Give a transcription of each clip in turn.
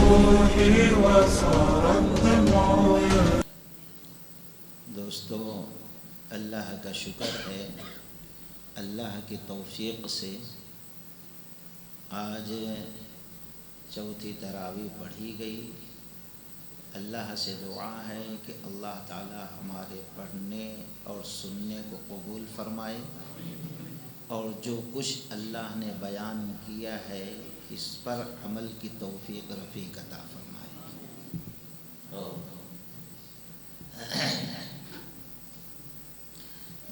روحي وصار الدمع. دوستو، اللہ کا شکر ہے، اللہ کی توفیق سے آج چوتھی تراویح پڑھی گئی۔ اللہ سے دعا ہے کہ اللہ تعالی ہمارے پڑھنے اور سننے کو قبول فرمائے، اور جو کچھ اللہ نے بیان کیا ہے اس پر عمل کی توفیق رفیق عطا فرمائے۔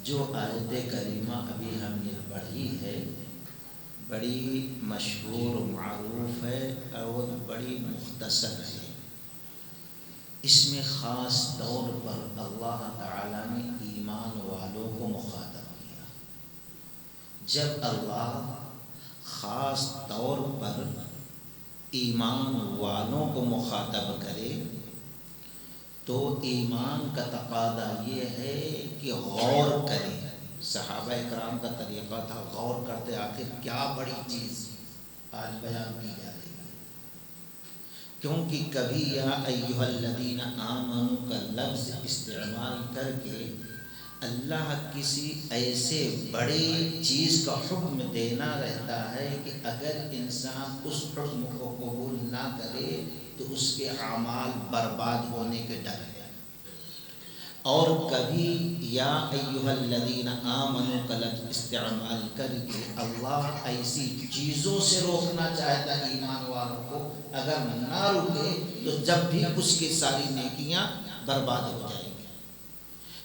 جو آیت کریمہ ابھی ہم نے پڑھی ہے بڑی مشہور و معروف ہے اور بڑی مختصر ہے۔ اس میں خاص طور پر اللہ تعالیٰ نے ایمان والوں کو مخاطب کیا۔ جب اللہ خاص طور پر ایمان والوں کو مخاطب کرے تو ایمان کا تقاضا یہ ہے کہ غور کرے۔ صحابہ کرام کا طریقہ تھا غور کرتے، آخر کیا بڑی چیز آج بیان کی جا رہی ہے، کیونکہ کبھی یا ایھا الذین آمنوا کا لفظ استعمال کر کے اللہ کسی ایسے بڑی چیز کا حکم دینا رہتا ہے کہ اگر انسان اس حکم کو قبول نہ کرے تو اس کے اعمال برباد ہونے کے ڈر ہے۔ اور کبھی یا ایھا الذین آمنوا کا لفظ استعمال کر کے اللہ ایسی چیزوں سے روکنا چاہتا ہے ایمان والوں کو، اگر نہ رکے تو جب بھی اس کی ساری نیکیاں برباد ہو جائیں گی۔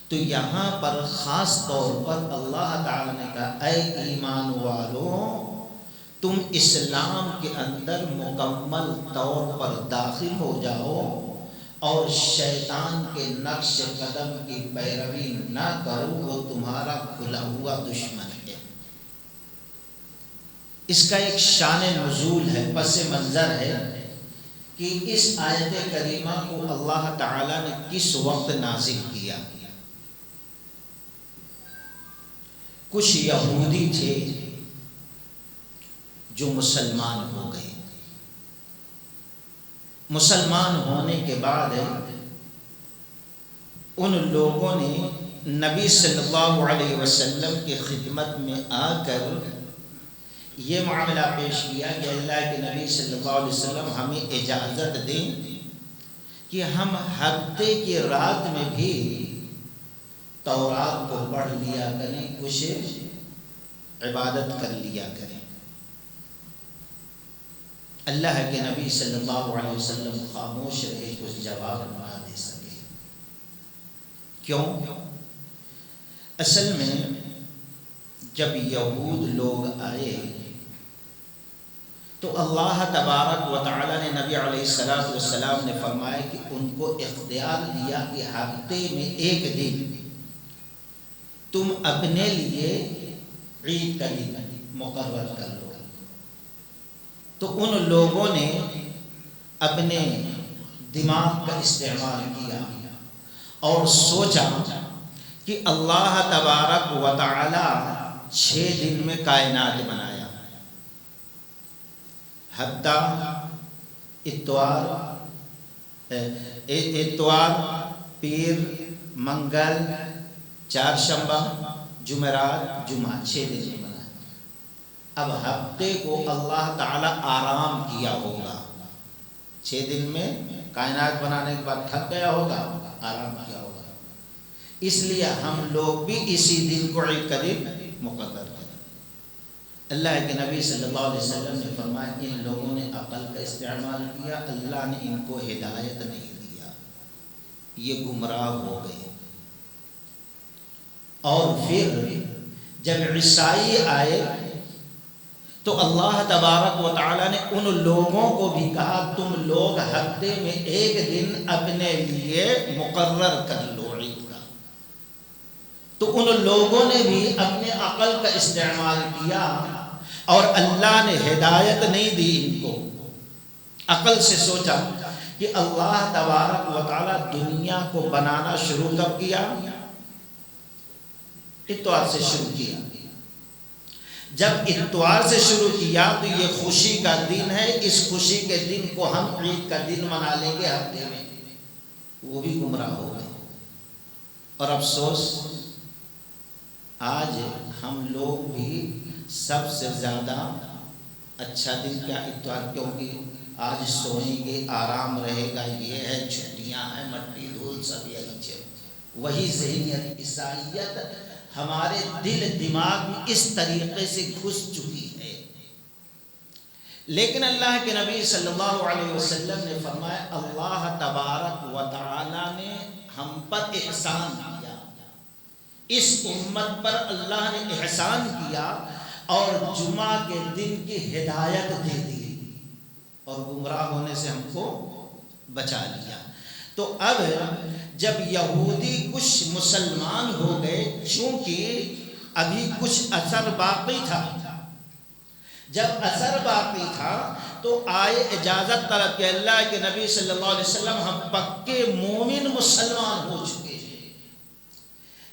تو یہاں پر خاص طور پر اللہ تعالیٰ نے کہا اے ایمان والوں، تم اسلام کے اندر مکمل طور پر داخل ہو جاؤ اور شیطان کے نقش قدم کی پیروی نہ کرو، وہ تمہارا کھلا ہوا دشمن ہے۔ اس کا ایک شان نزول ہے، پس منظر ہے کہ اس آیت کریمہ کو اللہ تعالیٰ نے کس وقت نازل کیا۔ کچھ یہودی تھے جو مسلمان ہو گئے۔ مسلمان ہونے کے بعد ان لوگوں نے نبی صلی اللہ علیہ وسلم کی خدمت میں آ کر یہ معاملہ پیش کیا کہ اللہ کے نبی صلی اللہ علیہ وسلم ہمیں اجازت دیں کہ ہم ہفتے کی رات میں بھی تورات کو پڑھ لیا کریں، کچھ عبادت کر لیا کریں۔ اللہ کے نبی صلی اللہ علیہ وسلم خاموش رہے، کچھ جواب نہ دے سکے۔ کیوں؟ اصل میں جب یہود لوگ آئے تو اللہ تبارک و تعالی نے نبی علیہ السلام نے فرمایا کہ ان کو اختیار دیا کہ ہفتے میں ایک دن تم اپنے لیے عید کا دن مقرر کر لو۔ تو ان لوگوں نے اپنے دماغ کا استعمال کیا اور سوچا کہ اللہ تبارک و تعالی 6 دن میں کائنات بنایا، ہفتہ، اتوار، پیر، منگل، چہارشنبہ، جمعرات، جمعہ، 6 دن میں بنایا۔ اب ہفتے کو اللہ تعالی آرام کیا ہوگا، 6 دن میں کائنات بنانے کے بعد تھک گیا ہوگا، آرام کیا ہوگا، اس لیے ہم لوگ بھی اسی دن کو عید کا دن مقرر کریں۔ اللہ کے نبی صلی اللہ علیہ وسلم نے فرمایا ان لوگوں نے عقل کا استعمال کیا، اللہ نے ان کو ہدایت نہیں دیا، یہ گمراہ ہو گئے۔ اور پھر جب عیسائی آئے تو اللہ تبارک و تعالیٰ نے ان لوگوں کو بھی کہا تم لوگ ہفتے میں ایک دن اپنے لیے مقرر کر لو عید کا۔ تو ان لوگوں نے بھی اپنے عقل کا استعمال کیا اور اللہ نے ہدایت نہیں دی ان کو۔ عقل سے سوچا کہ اللہ تبارک و تعالیٰ دنیا کو بنانا شروع کب کیا؟ اتوار سے شروع کیا، جب اتوار سے شروع کیا تو یہ خوشی کا دن ہے، اس خوشی کے دن کو ہم عید کا دن منا لیں گے ہفتے میں، وہ بھی گمراہ ہو گئے۔ اور افسوس آج ہم لوگ بھی سب سے زیادہ اچھا دن کیا اتوار، کیونکہ آج سوئیں گے، آرام رہے گا، یہ ہے، چھٹیاں ہیں، مٹی دھول سب یہی وہی ذہنیت عیسائیت ہمارے دل دماغ میں اس طریقے سے گھس چکی ہے۔ لیکن اللہ کے نبی صلی اللہ علیہ وسلم نے فرمایا اللہ تبارک و تعالی نے ہم پر احسان کیا، اس امت پر اللہ نے احسان کیا اور جمعہ کے دن کی ہدایت دے دی اور گمراہ ہونے سے ہم کو بچا لیا۔ تو اب جب یہودی کچھ مسلمان ہو گئے، چونکہ ابھی کچھ اثر باقی تھا، جب اثر باقی تھا تو آئے اجازت طلب کہ اللہ کے نبی صلی اللہ علیہ وسلم ہم پکے مومن مسلمان ہو چکے ہیں،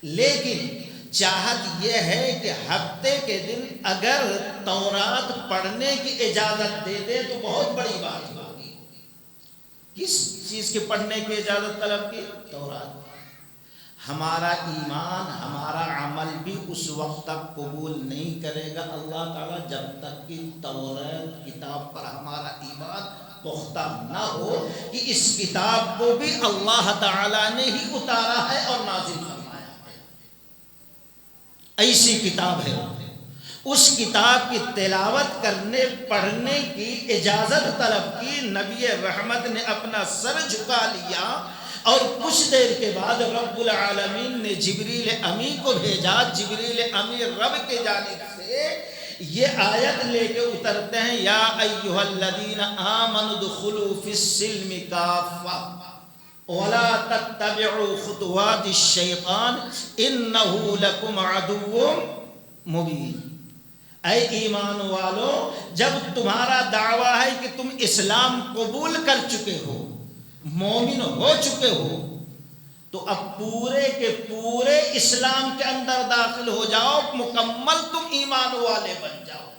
لیکن چاہت یہ ہے کہ ہفتے کے دن اگر تورات پڑھنے کی اجازت دے دے تو بہت بڑی بات ہوگی۔ کس چیز کے پڑھنے کی اجازت طلب کی؟ تورات۔ ہمارا ایمان، ہمارا عمل بھی اس وقت تک قبول نہیں کرے گا اللہ تعالیٰ جب تک کہ تورات کتاب پر ہمارا ایمان پختہ نہ ہو کہ اس کتاب کو بھی اللہ تعالیٰ نے ہی اتارا ہے اور نازل فرمایا ہے۔ ایسی کتاب ہے، اس کتاب کی تلاوت کرنے پڑھنے کی اجازت طلب کی، نبی رحمت نے اپنا سر جھکا لیا اور کچھ دیر کے بعد رب العالمین نے جبریل امی کو بھیجا۔ جبریل امی رب کے جانب سے یہ آیت لے کے اترتے ہیں، یا ایھا الذین آمنوا ادخلوا فی السلم کافہ ولا تتبعوا خطوات الشیطان انہ لکم عدو مبین۔ اے ایمان والو، جب تمہارا دعویٰ ہے کہ تم اسلام قبول کر چکے ہو، مومن ہو چکے ہو، تو اب پورے کے پورے اسلام کے اندر داخل ہو جاؤ، مکمل تم ایمان والے بن جاؤ۔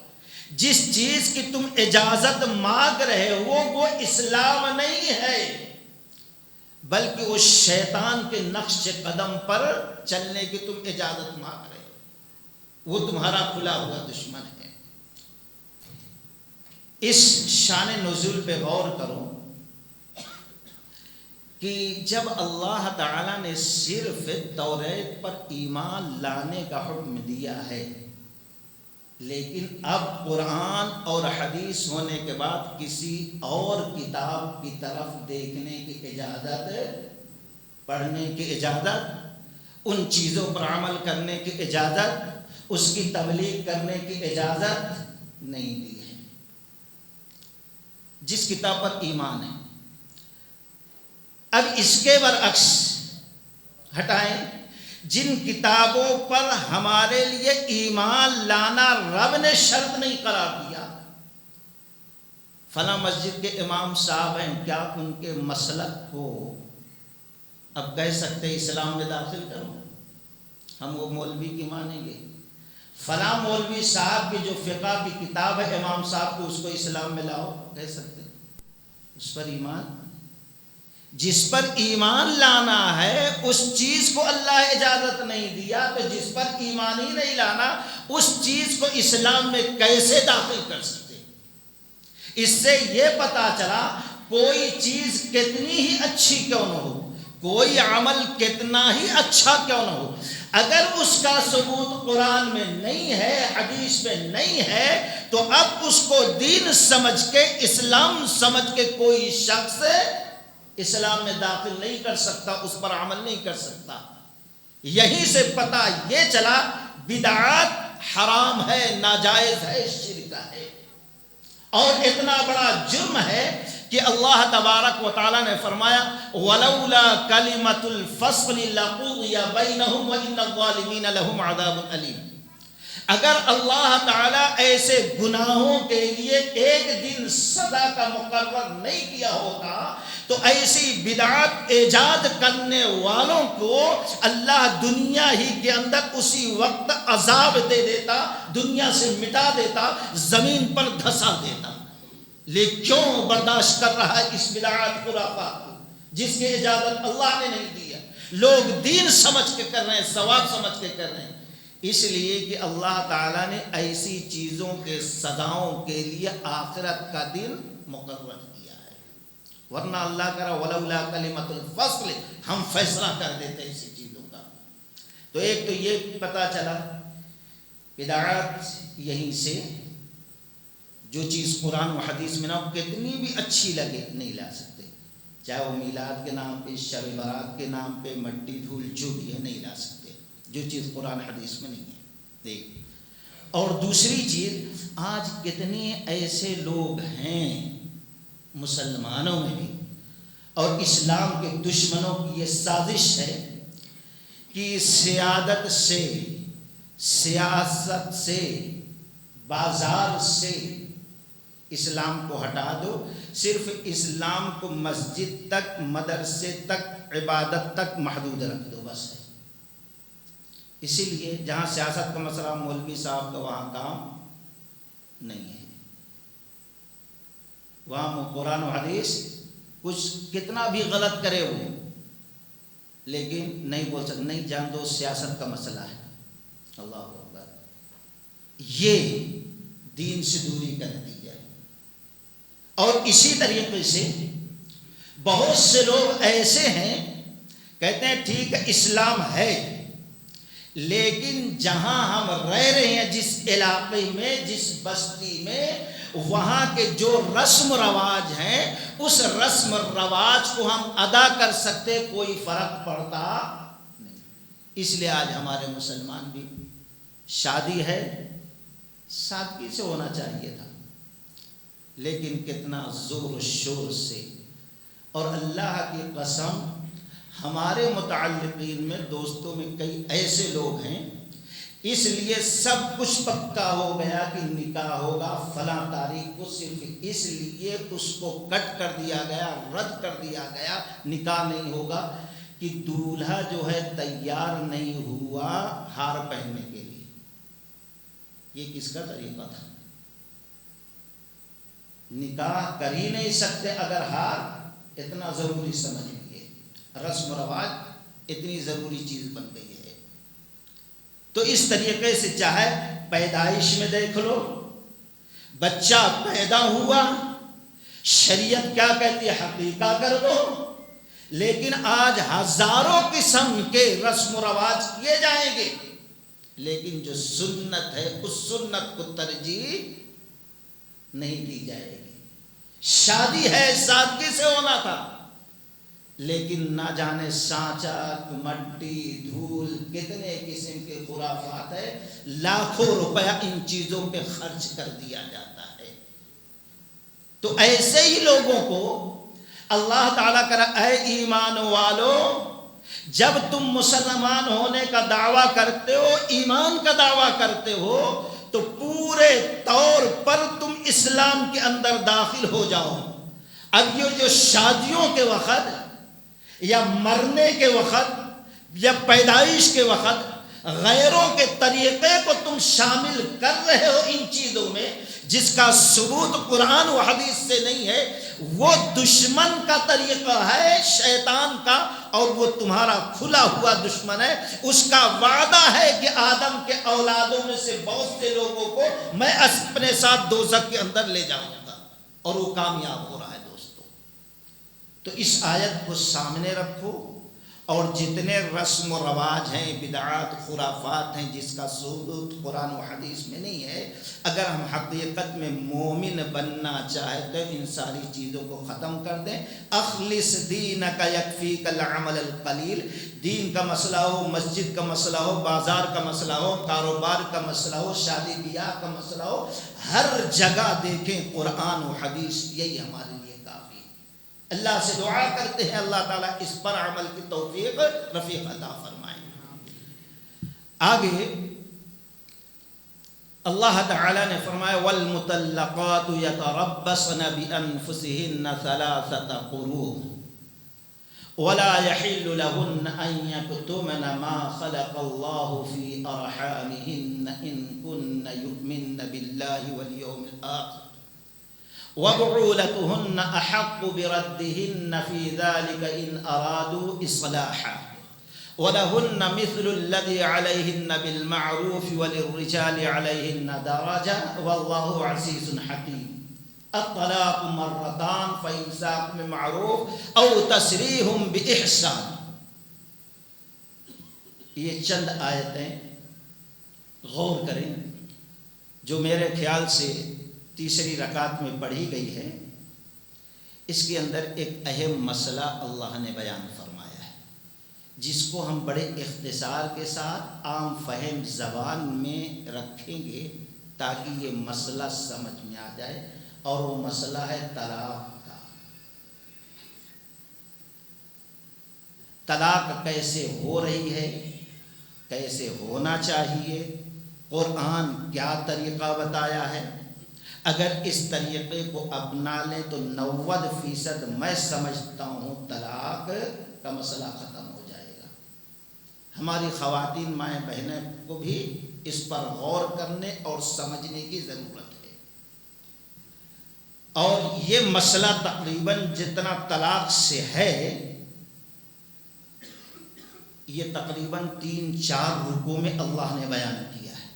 جس چیز کی تم اجازت مانگ رہے ہو وہ اسلام نہیں ہے، بلکہ وہ شیطان کے نقش قدم پر چلنے کی تم اجازت مانگ رہے ہو، وہ تمہارا کھلا ہوا دشمن ہے۔ اس شان نزول پہ غور کرو کہ جب اللہ تعالیٰ نے صرف توریت پر ایمان لانے کا حکم دیا ہے، لیکن اب قرآن اور حدیث ہونے کے بعد کسی اور کتاب کی طرف دیکھنے کی اجازت، پڑھنے کی اجازت، ان چیزوں پر عمل کرنے کی اجازت، اس کی تبلیغ کرنے کی اجازت نہیں دی ہے۔ جس کتاب پر ایمان ہے، اب اس کے برعکس ہٹائیں، جن کتابوں پر ہمارے لیے ایمان لانا رب نے شرط نہیں قرار دیا، فلاں مسجد کے امام صاحب ہیں، کیا ان کے مسلک کو اب کہہ سکتے اسلام میں داخل کرو؟ ہم وہ مولوی کی مانیں گے؟ فلاں مولوی صاحب کی جو فقہ کی کتاب ہے امام صاحب کو، اس کو اسلام میں لاؤ، کہہ سکتے؟ اس پر ایمان، جس پر ایمان لانا ہے اس چیز کو اللہ اجازت نہیں دیا، تو جس پر ایمان ہی نہیں لانا اس چیز کو اسلام میں کیسے داخل کر سکتے؟ اس سے یہ پتا چلا کوئی چیز کتنی ہی اچھی کیوں نہ ہو، کوئی عمل کتنا ہی اچھا کیوں نہ ہو، اگر اس کا ثبوت قرآن میں نہیں ہے، حدیث میں نہیں ہے، تو اب اس کو دین سمجھ کے، اسلام سمجھ کے کوئی شخص اسلام میں داخل نہیں کر سکتا، اس پر عمل نہیں کر سکتا۔ یہیں سے پتہ یہ چلا بدعات حرام ہے، ناجائز ہے، شرک ہے، اور اتنا بڑا جرم ہے کہ اللہ تبارک و تعالی نے فرمایا وَلَوْلَا كَلِمَةُ الْفَصْلِ لَقُضِيَ بَيْنَهُمْ وَإِنَّ الظَّالِمِينَ لَهُمْ عَذَابٌ أَلِيمٌ۔ اگر اللہ تعالیٰ ایسے گناہوں کے لیے ایک دن سزا کا مقرر نہیں کیا ہوتا تو ایسی بدعات ایجاد کرنے والوں کو اللہ دنیا ہی کے اندر اسی وقت عذاب دے دیتا، دنیا سے مٹا دیتا، زمین پر دھسا دیتا۔ لیکن کیوں برداشت کر رہا ہے اس بدعات خرافات کو جس کی اجازت اللہ نے نہیں دی ہے؟ لوگ دین سمجھ کے کر رہے ہیں، ثواب سمجھ کے کر رہے ہیں، اس لیے کہ اللہ تعالیٰ نے ایسی چیزوں کے سزاؤں کے لیے آخرت کا دن مقرر کیا ہے، ورنہ اللہ کرا ولولا کلمۃ الفصل، ہم فیصلہ کر دیتے ایسی چیزوں کا۔ تو ایک تو یہ پتہ چلا بدعات یہیں سے، جو چیز قرآن و حدیث میں نہ ہو کتنی بھی اچھی لگے نہیں لا سکتے، چاہے وہ میلاد کے نام پہ، شب برات کے نام پہ، مٹی دھول جو بھی ہے نہیں لا سکتے، جو چیز قرآن حدیث میں نہیں ہے۔ دیکھ، اور دوسری چیز، آج کتنے ایسے لوگ ہیں مسلمانوں میں بھی اور اسلام کے دشمنوں کی یہ سازش ہے کہ سیادت سے، سیاست سے، بازار سے اسلام کو ہٹا دو، صرف اسلام کو مسجد تک، مدرسے تک، عبادت تک محدود رکھ دو، بس ہے۔ اسی لیے جہاں سیاست کا مسئلہ مولوی صاحب کا وہاں کام نہیں ہے، وہاں قرآن و حدیث کچھ کتنا بھی غلط کرے وہ، لیکن نہیں بول سکتے، نہیں جان دو سیاست کا مسئلہ ہے۔ اللہ اکبر، یہ دین سے دوری کا نتیجہ ہے۔ اور اسی طریقے سے بہت سے لوگ ایسے ہیں کہتے ہیں ٹھیک ہے اسلام ہے، لیکن جہاں ہم رہ رہے ہیں، جس علاقے میں، جس بستی میں، وہاں کے جو رسم رواج ہیں اس رسم رواج کو ہم ادا کر سکتے، کوئی فرق پڑتا نہیں۔ اس لیے آج ہمارے مسلمان بھی شادی ہے سادگی سے ہونا چاہیے تھا، لیکن کتنا زور و شور سے، اور اللہ کی قسم ہمارے متعلقین میں، دوستوں میں کئی ایسے لوگ ہیں، اس لیے سب کچھ پکا ہو گیا کہ نکاح ہوگا فلاں تاریخ کو، صرف اس لیے اس کو کٹ کر دیا گیا، رد کر دیا گیا، نکاح نہیں ہوگا کہ دولہا جو ہے تیار نہیں ہوا ہار پہننے کے لیے۔ یہ کس کا طریقہ تھا؟ نکاح کر ہی نہیں سکتے اگر ہار اتنا ضروری سمجھ لیے، رسم و رواج اتنی ضروری چیز بن گئی ہے۔ تو اس طریقے سے چاہے پیدائش میں دیکھ لو، بچہ پیدا ہوا، شریعت کیا کہتی ہے؟ حقیقہ کر دو، لیکن آج ہزاروں قسم کے رسم و رواج کیے جائیں گے، لیکن جو سنت ہے اس سنت کو ترجیح نہیں دی جائے گی۔ شادی ہے سادگی سے ہونا تھا، لیکن نہ جانے سانچا، مٹی، دھول، کتنے قسم کے خرافات ہے، لاکھوں روپیہ ان چیزوں پہ خرچ کر دیا جاتا ہے۔ تو ایسے ہی لوگوں کو اللہ تعالیٰ کرا اے ایمان والو، جب تم مسلمان ہونے کا دعویٰ کرتے ہو، ایمان کا دعویٰ کرتے ہو، تو پورے طور پر تم اسلام کے اندر داخل ہو جاؤ۔ اب یہ جو شادیوں کے وقت یا مرنے کے وقت یا پیدائش کے وقت غیروں کے طریقے کو تم شامل کر رہے ہو ان چیزوں میں، جس کا ثبوت قرآن و حدیث سے نہیں ہے، وہ دشمن کا طریقہ ہے، شیطان کا، اور وہ تمہارا کھلا ہوا دشمن ہے۔ اس کا وعدہ ہے کہ آدم کے اولادوں میں سے بہت سے لوگوں کو میں اپنے ساتھ دوزخ کے اندر لے جاؤں گا، اور وہ کامیاب ہو رہا ہے۔ دوستو، تو اس آیت کو سامنے رکھو، اور جتنے رسم و رواج ہیں، بدعات، خرافات ہیں، جس کا ثبوت قرآن و حدیث میں نہیں ہے، اگر ہم حقیقت میں مومن بننا چاہتے ہیں ان ساری چیزوں کو ختم کر دیں۔ اخلص دینک یکفیک العمل القلیل، دین کا مسئلہ ہو، مسجد کا مسئلہ ہو، بازار کا مسئلہ ہو، کاروبار کا مسئلہ ہو، شادی بیاہ کا مسئلہ ہو، ہر جگہ دیکھیں قرآن و حدیث، یہی ہمارے لیے کافی ہے۔ اللہ سے دعا کرتے ہیں اللہ تعالیٰ اس پر عمل کی توفیق رفیق عطا فرمائے۔ آگے اللہ تعالی نے فرمایا والمطلقات یتربصن بانفسهن ثلاثة قروء ولا يحل لهن ان يكتمن ما خلق الله في ارحامهن ان كن يؤمن بالله واليوم الاخر وبعولتهن احق بردهن في ذلك ان ارادوا اصلاحا ولهن مثل الذي عليهن بالمعروف وللرجال عليهن درجة والله عزيز حكيم الطلاق مرتان فإمساك بمعروف أو تسريح بإحسان. یہ چند آیتیں غور کریں جو میرے خیال سے تیسری رکعت میں پڑھی گئی ہے. اس کے اندر ایک اہم مسئلہ اللہ نے بیان فرمایا ہے جس کو ہم بڑے اختصار کے ساتھ عام فہم زبان میں رکھیں گے تاکہ یہ مسئلہ سمجھ میں آ جائے، اور وہ مسئلہ ہے طلاق کا. طلاق کیسے ہو رہی ہے، کیسے ہونا چاہیے، قرآن کیا طریقہ بتایا ہے. اگر اس طریقے کو اپنا لیں تو 90% میں سمجھتا ہوں طلاق کا مسئلہ ختم ہو جائے گا. ہماری خواتین مائیں بہنیں کو بھی اس پر غور کرنے اور سمجھنے کی ضرورت ہے. اور یہ مسئلہ تقریباً جتنا طلاق سے ہے یہ تقریباً 3-4 رکوع میں اللہ نے بیان کیا ہے،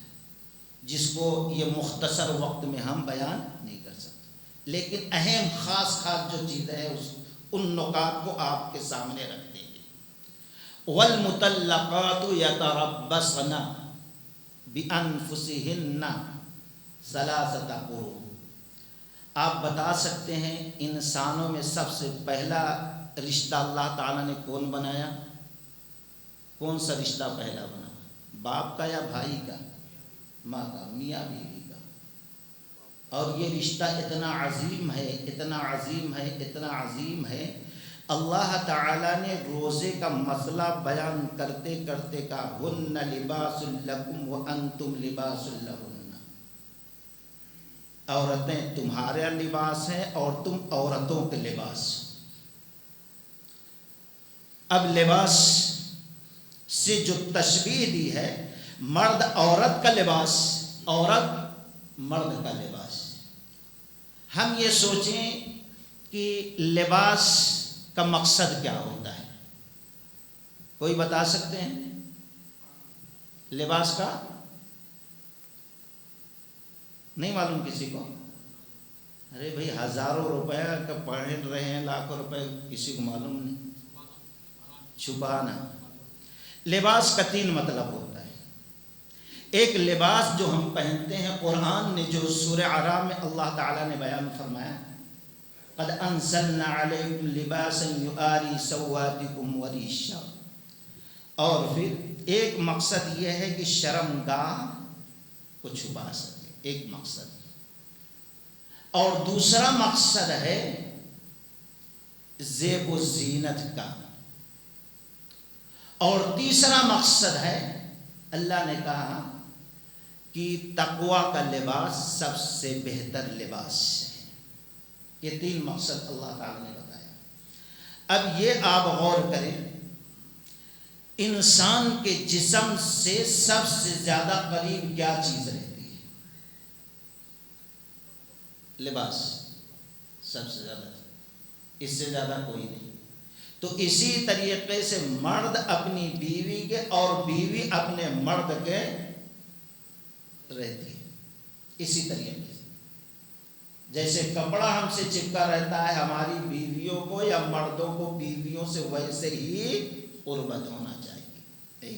جس کو یہ مختصر وقت میں ہم بیان نہیں کر سکتے. لیکن اہم خاص جو چیزیں ہیں ان نکات کو آپ کے سامنے رکھ دیں گے. والمطلقات یتربصن بانفسهن ثلاثة قروء. آپ بتا سکتے ہیں انسانوں میں سب سے پہلا رشتہ اللہ تعالیٰ نے کون بنایا؟ کون سا رشتہ پہلا بنا؟ باپ کا یا بھائی کا؟ ماں کا، میاں بیوی کا. اور یہ رشتہ اتنا عظیم ہے، اتنا عظیم ہے، اتنا عظیم ہے. اللہ تعالیٰ نے روزے کا مسئلہ بیان کرتے کرتے کہا ہن لباس لکم وانتم لباس لہن. عورتیں تمہارا لباس ہیں اور تم عورتوں کے لباس. اب لباس سے جو تشبیہ دی ہے، مرد عورت کا لباس، عورت مرد کا لباس. ہم یہ سوچیں کہ لباس کا مقصد کیا ہوتا ہے؟ کوئی بتا سکتے ہیں لباس کا؟ نہیں معلوم کسی کو؟ ارے بھائی ہزاروں روپے کا پہن رہے ہیں، لاکھوں روپے، کسی کو معلوم نہیں. چھپانا. لباس کا 3 مطلب ہوتا ہے. ایک لباس جو ہم پہنتے ہیں، قرآن نے جو سورہ اعراف میں اللہ تعالیٰ نے بیان فرمایا قد انزلنا علیکم لباسا یواری سواتکم وریشا. اور پھر ایک مقصد یہ ہے کہ شرمگاہ کو چھپا سکے، ایک مقصد. اور دوسرا مقصد ہے زیب و زینت کا. اور تیسرا مقصد ہے، اللہ نے کہا کہ تقوی کا لباس سب سے بہتر لباس ہے. یہ 3 مقصد اللہ تعالی نے بتایا. اب یہ آپ غور کریں، انسان کے جسم سے سب سے زیادہ قریب کیا چیز رہتی ہے؟ لباس. سب سے زیادہ، اس سے زیادہ کوئی نہیں. تو اسی طریقے سے مرد اپنی بیوی کے اور بیوی اپنے مرد کے رہتی ہے. اسی طریقے سے جیسے کپڑا ہم سے چپکا رہتا ہے ہماری بیویوں کو یا مردوں کو بیویوں سے، ویسے ہی قربت ہونا چاہیے.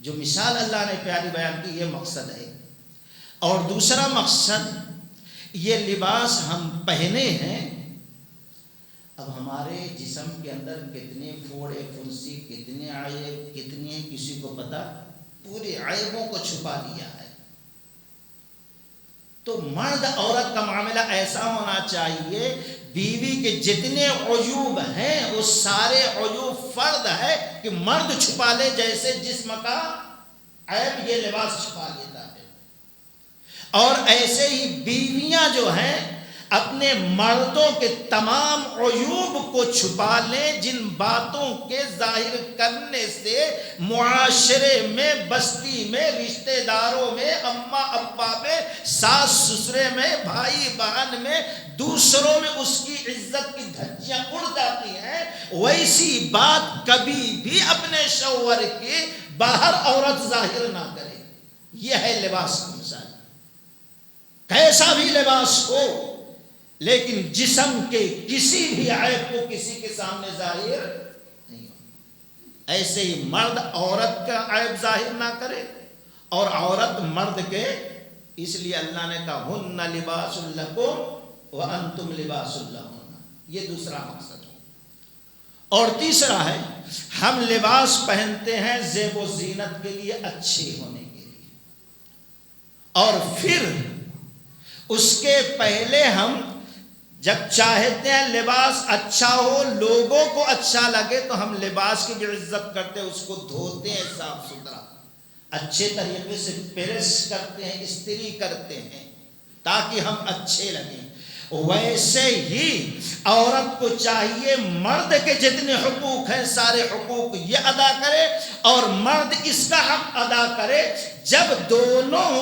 جو مثال اللہ نے پیاری بیان کی، یہ مقصد ہے. اور دوسرا مقصد، یہ لباس ہم پہنے ہیں، اب ہمارے جسم کے اندر کتنے پھوڑے پھنسی، کتنے عیب، کتنے ہیں کسی کو پتہ. پورے عیبوں کو چھپا دیا ہے. تو مرد عورت کا معاملہ ایسا ہونا چاہیے، بیوی کے جتنے عیوب ہیں وہ سارے عیوب فرد ہے کہ مرد چھپا لے، جیسے جسم کا عیب یہ لباس چھپا لیتا ہے. اور ایسے ہی بیویاں جو ہیں اپنے مردوں کے تمام عیوب کو چھپا لیں، جن باتوں کے ظاہر کرنے سے معاشرے میں، بستی میں، رشتہ داروں میں، اماں ابا میں، ساس سسرے میں، بھائی بہن میں، دوسروں میں اس کی عزت کی دھجیاں اڑ جاتی ہیں، ویسی بات کبھی بھی اپنے شوہر کے باہر عورت ظاہر نہ کرے۔ یہ ہے لباس کی مثال۔ کیسا بھی لباس ہو لیکن جسم کے کسی بھی عیب کو کسی کے سامنے ظاہر نہیں ہو۔ ایسے ہی مرد عورت کا عیب ظاہر نہ کرے اور عورت مرد کے، اس لیے اللہ نے کہا ہن لباس لکم وانتم لباس لہن، یہ دوسرا مقصد ہے۔ اور تیسرا ہے ہم لباس پہنتے ہیں زیب و زینت کے لیے، اچھے ہونے کے لیے، اور پھر اس کے پہلے ہم جب چاہتے ہیں لباس اچھا ہو، لوگوں کو اچھا لگے، تو ہم لباس کی جو عزت کرتے ہیں اس کو دھوتے ہیں صاف ستھرا، اچھے طریقے سے پریس کرتے ہیں، استری کرتے ہیں تاکہ ہم اچھے لگیں۔ ویسے ہی عورت کو چاہیے مرد کے جتنے حقوق ہیں سارے حقوق یہ ادا کرے اور مرد اس کا حق ادا کرے، جب دونوں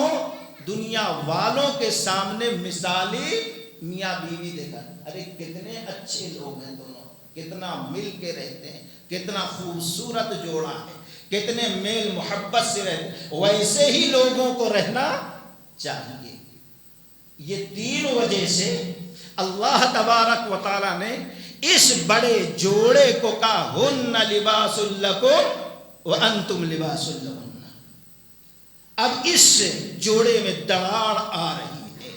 دنیا والوں کے سامنے مثالی میاں بیوی دیکھا، ارے کتنے اچھے لوگ ہیں دونوں، کتنا مل کے رہتے ہیں، کتنا خوبصورت جوڑا ہے، کتنے میل محبت سے رہتے ہیں، ویسے ہی لوگوں کو رہنا چاہیے۔ یہ تین وجہ سے اللہ تبارک و تعالی نے اس بڑے جوڑے کو کہا ہن لباس لکم وانتم لباس لہن۔ اب اس جوڑے میں دراڑ آ رہی ہے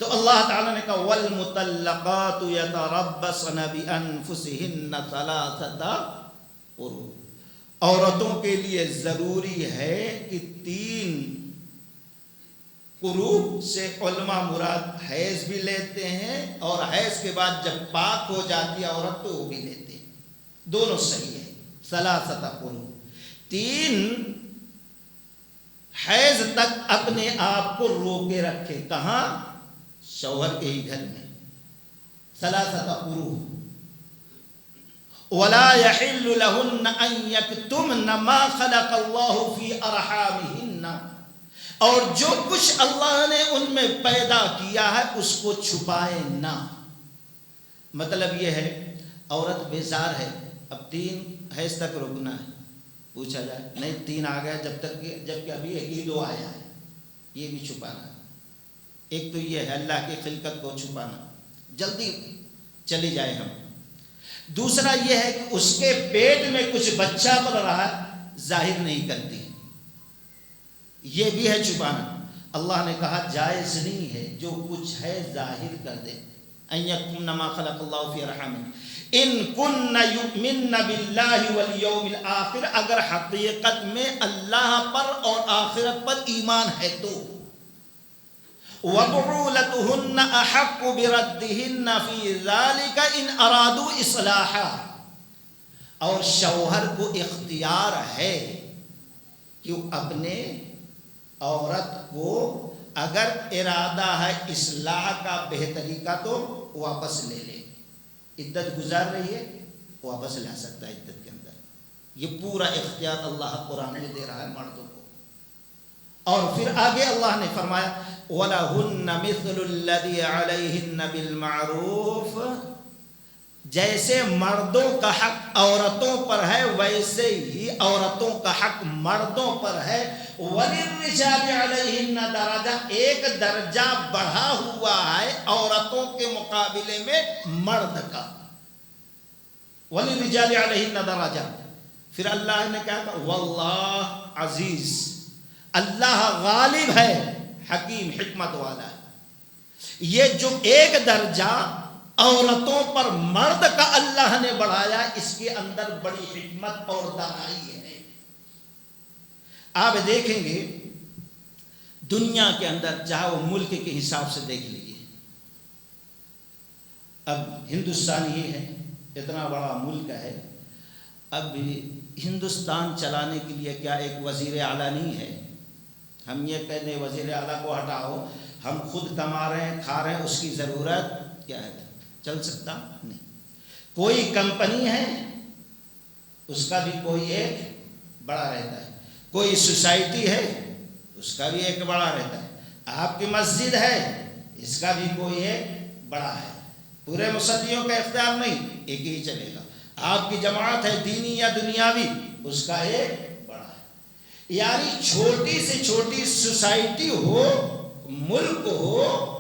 تو اللہ تعالیٰ نے کہا والمطلقات یتربصن بانفسہن ثلاثۃ قروء، عورتوں کے لیے ضروری ہے کہ 3 قروء سے علماء مراد حیض بھی لیتے ہیں اور حیض کے بعد جب پاک ہو جاتی ہے عورت تو وہ بھی لیتے ہیں، دونوں صحیح ہے۔ ثلاثۃ قروء، 3 حیض تک اپنے آپ کو روکے رکھے، کہاں؟ شوہر کے ہی گھر میں۔ ثلاثۃ قروء ولا يحل لهن ان يكتمن ما خلق الله في ارحامهن، اور جو کچھ اللہ نے ان میں پیدا کیا ہے اس کو چھپائے نہ۔ مطلب یہ ہے عورت بیزار ہے، اب 3 حیض تک رکنا ہے، پوچھا جائے نہیں 3 آ گیا جبکہ ابھی 1 ہی 2 آیا ہے، یہ بھی چھپانا ہے۔ ایک تو یہ ہے اللہ کی خلقت کو چھپانا، جلدی چلی جائے ہم۔ دوسرا یہ ہے کہ اس کے پیٹ میں کچھ بچہ پل رہا ہے، ظاہر نہیں کرتی، یہ بھی ہے چھپانا۔ اللہ نے کہا جائز نہیں ہے جو کچھ ہے ظاہر کر دے، ان یکتمن ما خلق اللہ فی ارحامہن ان کن یؤمن باللہ والیوم الآخر، اگر حقیقت میں اللہ پر اور آخرت پر ایمان ہے تو۔ وَبُعُولَتُهُنَّ أَحَقُّ بِرَدِّهِنَّ فِي ذَلِكَ إِنْ أَرَادُوا إِصْلَاحًا، اور شوہر کو اختیار ہے کہ اپنے عورت کو اگر ارادہ ہے اصلاح کا بہتری کا تو واپس لے لے، عدت گزار رہی ہے واپس لا سکتا ہے عدت کے اندر، یہ پورا اختیار اللہ قرآن میں دے رہا ہے مردوں کو۔ اور پھر آگے اللہ نے فرمایا وَلَهُنَّ مِثْلُ الَّذِي عَلَيْهِنَّ بِالْمَعْرُوفِ، جیسے مردوں کا حق عورتوں پر ہے ویسے ہی عورتوں کا حق مردوں پر ہے۔ وَلِلرِّجَالِ عَلَيْهِنَّ دَرَجَةٌ، ایک درجہ بڑھا ہوا ہے عورتوں کے مقابلے میں مرد کا۔ وَلِلرِّجَالِ عَلَيْهِنَّ دَرَجَةٌ، پھر اللہ نے کہا واللہ عزیز، اللہ غالب ہے، حکیم حکمت والا ہے۔ یہ جو ایک درجہ عورتوں پر مرد کا اللہ نے بڑھایا، اس کے اندر بڑی حکمت اور دانائی ہے۔ آپ دیکھیں گے دنیا کے اندر چاہے وہ ملک کے حساب سے دیکھ لیجیے، اب ہندوستان یہ ہے اتنا بڑا ملک ہے، اب ہندوستان چلانے کے لیے کیا ایک وزیر اعلیٰ نہیں ہے؟ ہم یہ کہہ دیں وزیر اعلیٰ کو ہٹاؤ، ہم خود کما رہے ہیں، کھا رہے ہیں، اس کی ضرورت کیا ہے؟ چل سکتا نہیں۔ کوئی کمپنی ہے، اس کا بھی کوئی ایک بڑا رہتا ہے، کوئی سوسائٹی ہے، اس کا بھی ایک بڑا رہتا ہے، آپ کی مسجد ہے، اس کا بھی کوئی ایک بڑا ہے۔ پورے مصلیوں کا اختیار نہیں، ایک ہی چلے گا۔ آپ کی جماعت ہے دینی یا دنیاوی، اس کا ایک بڑا ہے۔ یعنی چھوٹی سے چھوٹی سوسائٹی ہو، ملک ہو،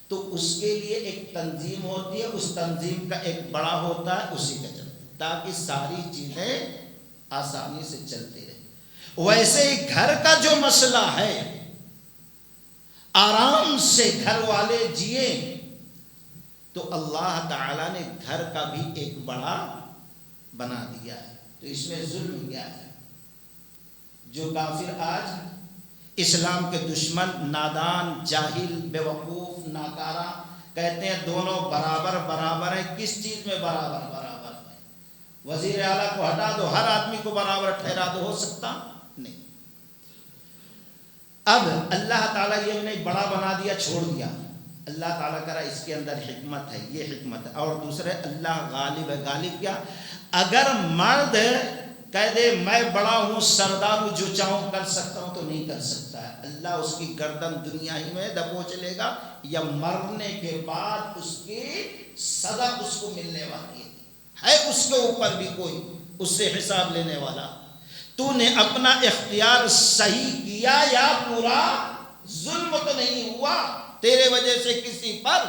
تو اس کے لیے ایک تنظیم ہوتی ہے، اس تنظیم کا ایک بڑا ہوتا ہے، اسی کا چلتا ہے، تاکہ ساری چیزیں آسانی سے چلتی رہے۔ ویسے ہی گھر کا جو مسئلہ ہے، آرام سے گھر والے جیے، تو اللہ تعالیٰ نے گھر کا بھی ایک بڑا بنا دیا ہے۔ تو اس میں ظلم کیا ہے؟ جو کافر آج اسلام کے دشمن، نادان، جاہل، بے وقوف، ناکارہ کہتے ہیں دونوں برابر برابر ہیں۔ کس چیز میں برابر برابر ہے؟ وزیر اعلیٰ کو ہٹا دو، ہر آدمی کو برابر ٹھہرا دو، ہو سکتا نہیں۔ اب اللہ تعالیٰ یہ نہیں بڑا بنا دیا، چھوڑ دیا، اللہ تعالیٰ کہہ رہا اس کے اندر حکمت ہے، یہ حکمت ہے۔ اور دوسرے اللہ غالب ہے۔ غالب کیا؟ اگر مرد کہہ دے میں بڑا ہوں، سردار ہوں، جو چاہوں کر سکتا ہوں، تو نہیں کر سکتا ہے۔ اللہ اس کی گردن دنیا ہی میں دبوچ لے گا، یا مرنے کے بعد اس کی سزا اس کو ملنے والی ہے اس کے اوپر بھی کوئی اس سے حساب لینے والا۔ تو نے اپنا اختیار صحیح کیا یا پورا ظلم تو نہیں ہوا؟ تیرے وجہ سے کسی پر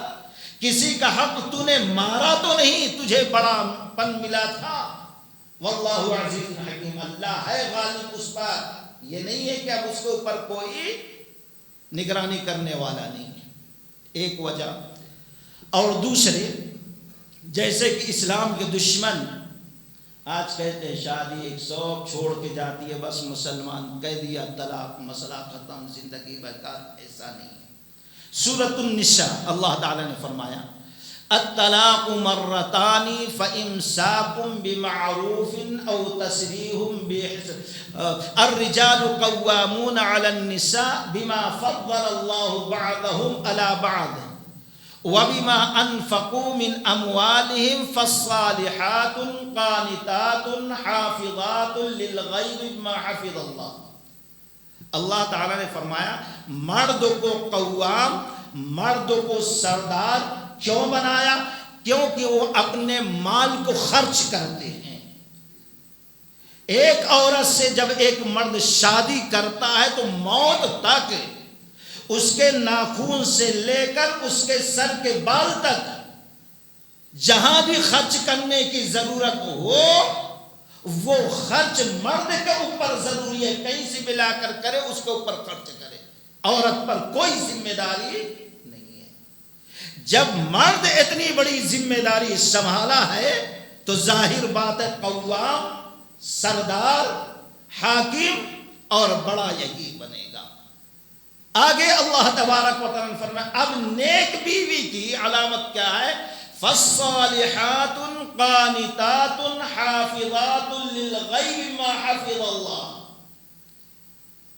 کسی کا حق تو نے مارا تو نہیں، تجھے بڑا پن ملا تھا۔ واللہ عزیز حکیم، اللہ ہے غالب اس پر، یہ نہیں ہے کہ اب اس کے اوپر کوئی نگرانی کرنے والا نہیں ہے۔ ایک وجہ۔ اور دوسرے، جیسے کہ اسلام کے دشمن آج کہتے ہیں شادی ایک سوگ چھوڑ کے جاتی ہے، بس مسلمان کہہ دیا طلاق، مسئلہ ختم، زندگی بیکار۔ ایسا نہیں ہے۔ سورۃ النساء اللہ تعالیٰ نے فرمایا الطلاق مرتان فإمساك بمعروف أو تسريح بإحسان الرجال قوامون على النساء بما فضل الله بعضهم على بعض وبما أنفقوا من أموالهم فالصالحات قانتات حافظات للغيب بما حفظ الله۔ اللہ تعالیٰ نے فرمایا مرد کو قوام، مرد کو سردار کیوں بنایا؟ کیونکہ وہ اپنے مال کو خرچ کرتے ہیں۔ ایک عورت سے جب ایک مرد شادی کرتا ہے تو موت تک اس کے ناخون سے لے کر اس کے سر کے بال تک جہاں بھی خرچ کرنے کی ضرورت ہو وہ خرچ مرد کے اوپر ضروری ہے، کہیں سے بھی لا کر کرے اس کے اوپر خرچ کرے، عورت پر کوئی ذمہ داری نہیں ہے۔ جب مرد اتنی بڑی ذمہ داری سنبھالا ہے تو ظاہر بات ہے قوام، سردار، حاکم اور بڑا یہی بنے گا۔ آگے اللہ تبارک و تعالیٰ نے فرمایا اب نیک بیوی کی علامت کیا ہے؟ فالصالحات قانتات حافظات للغیب ما حفظ اللہ۔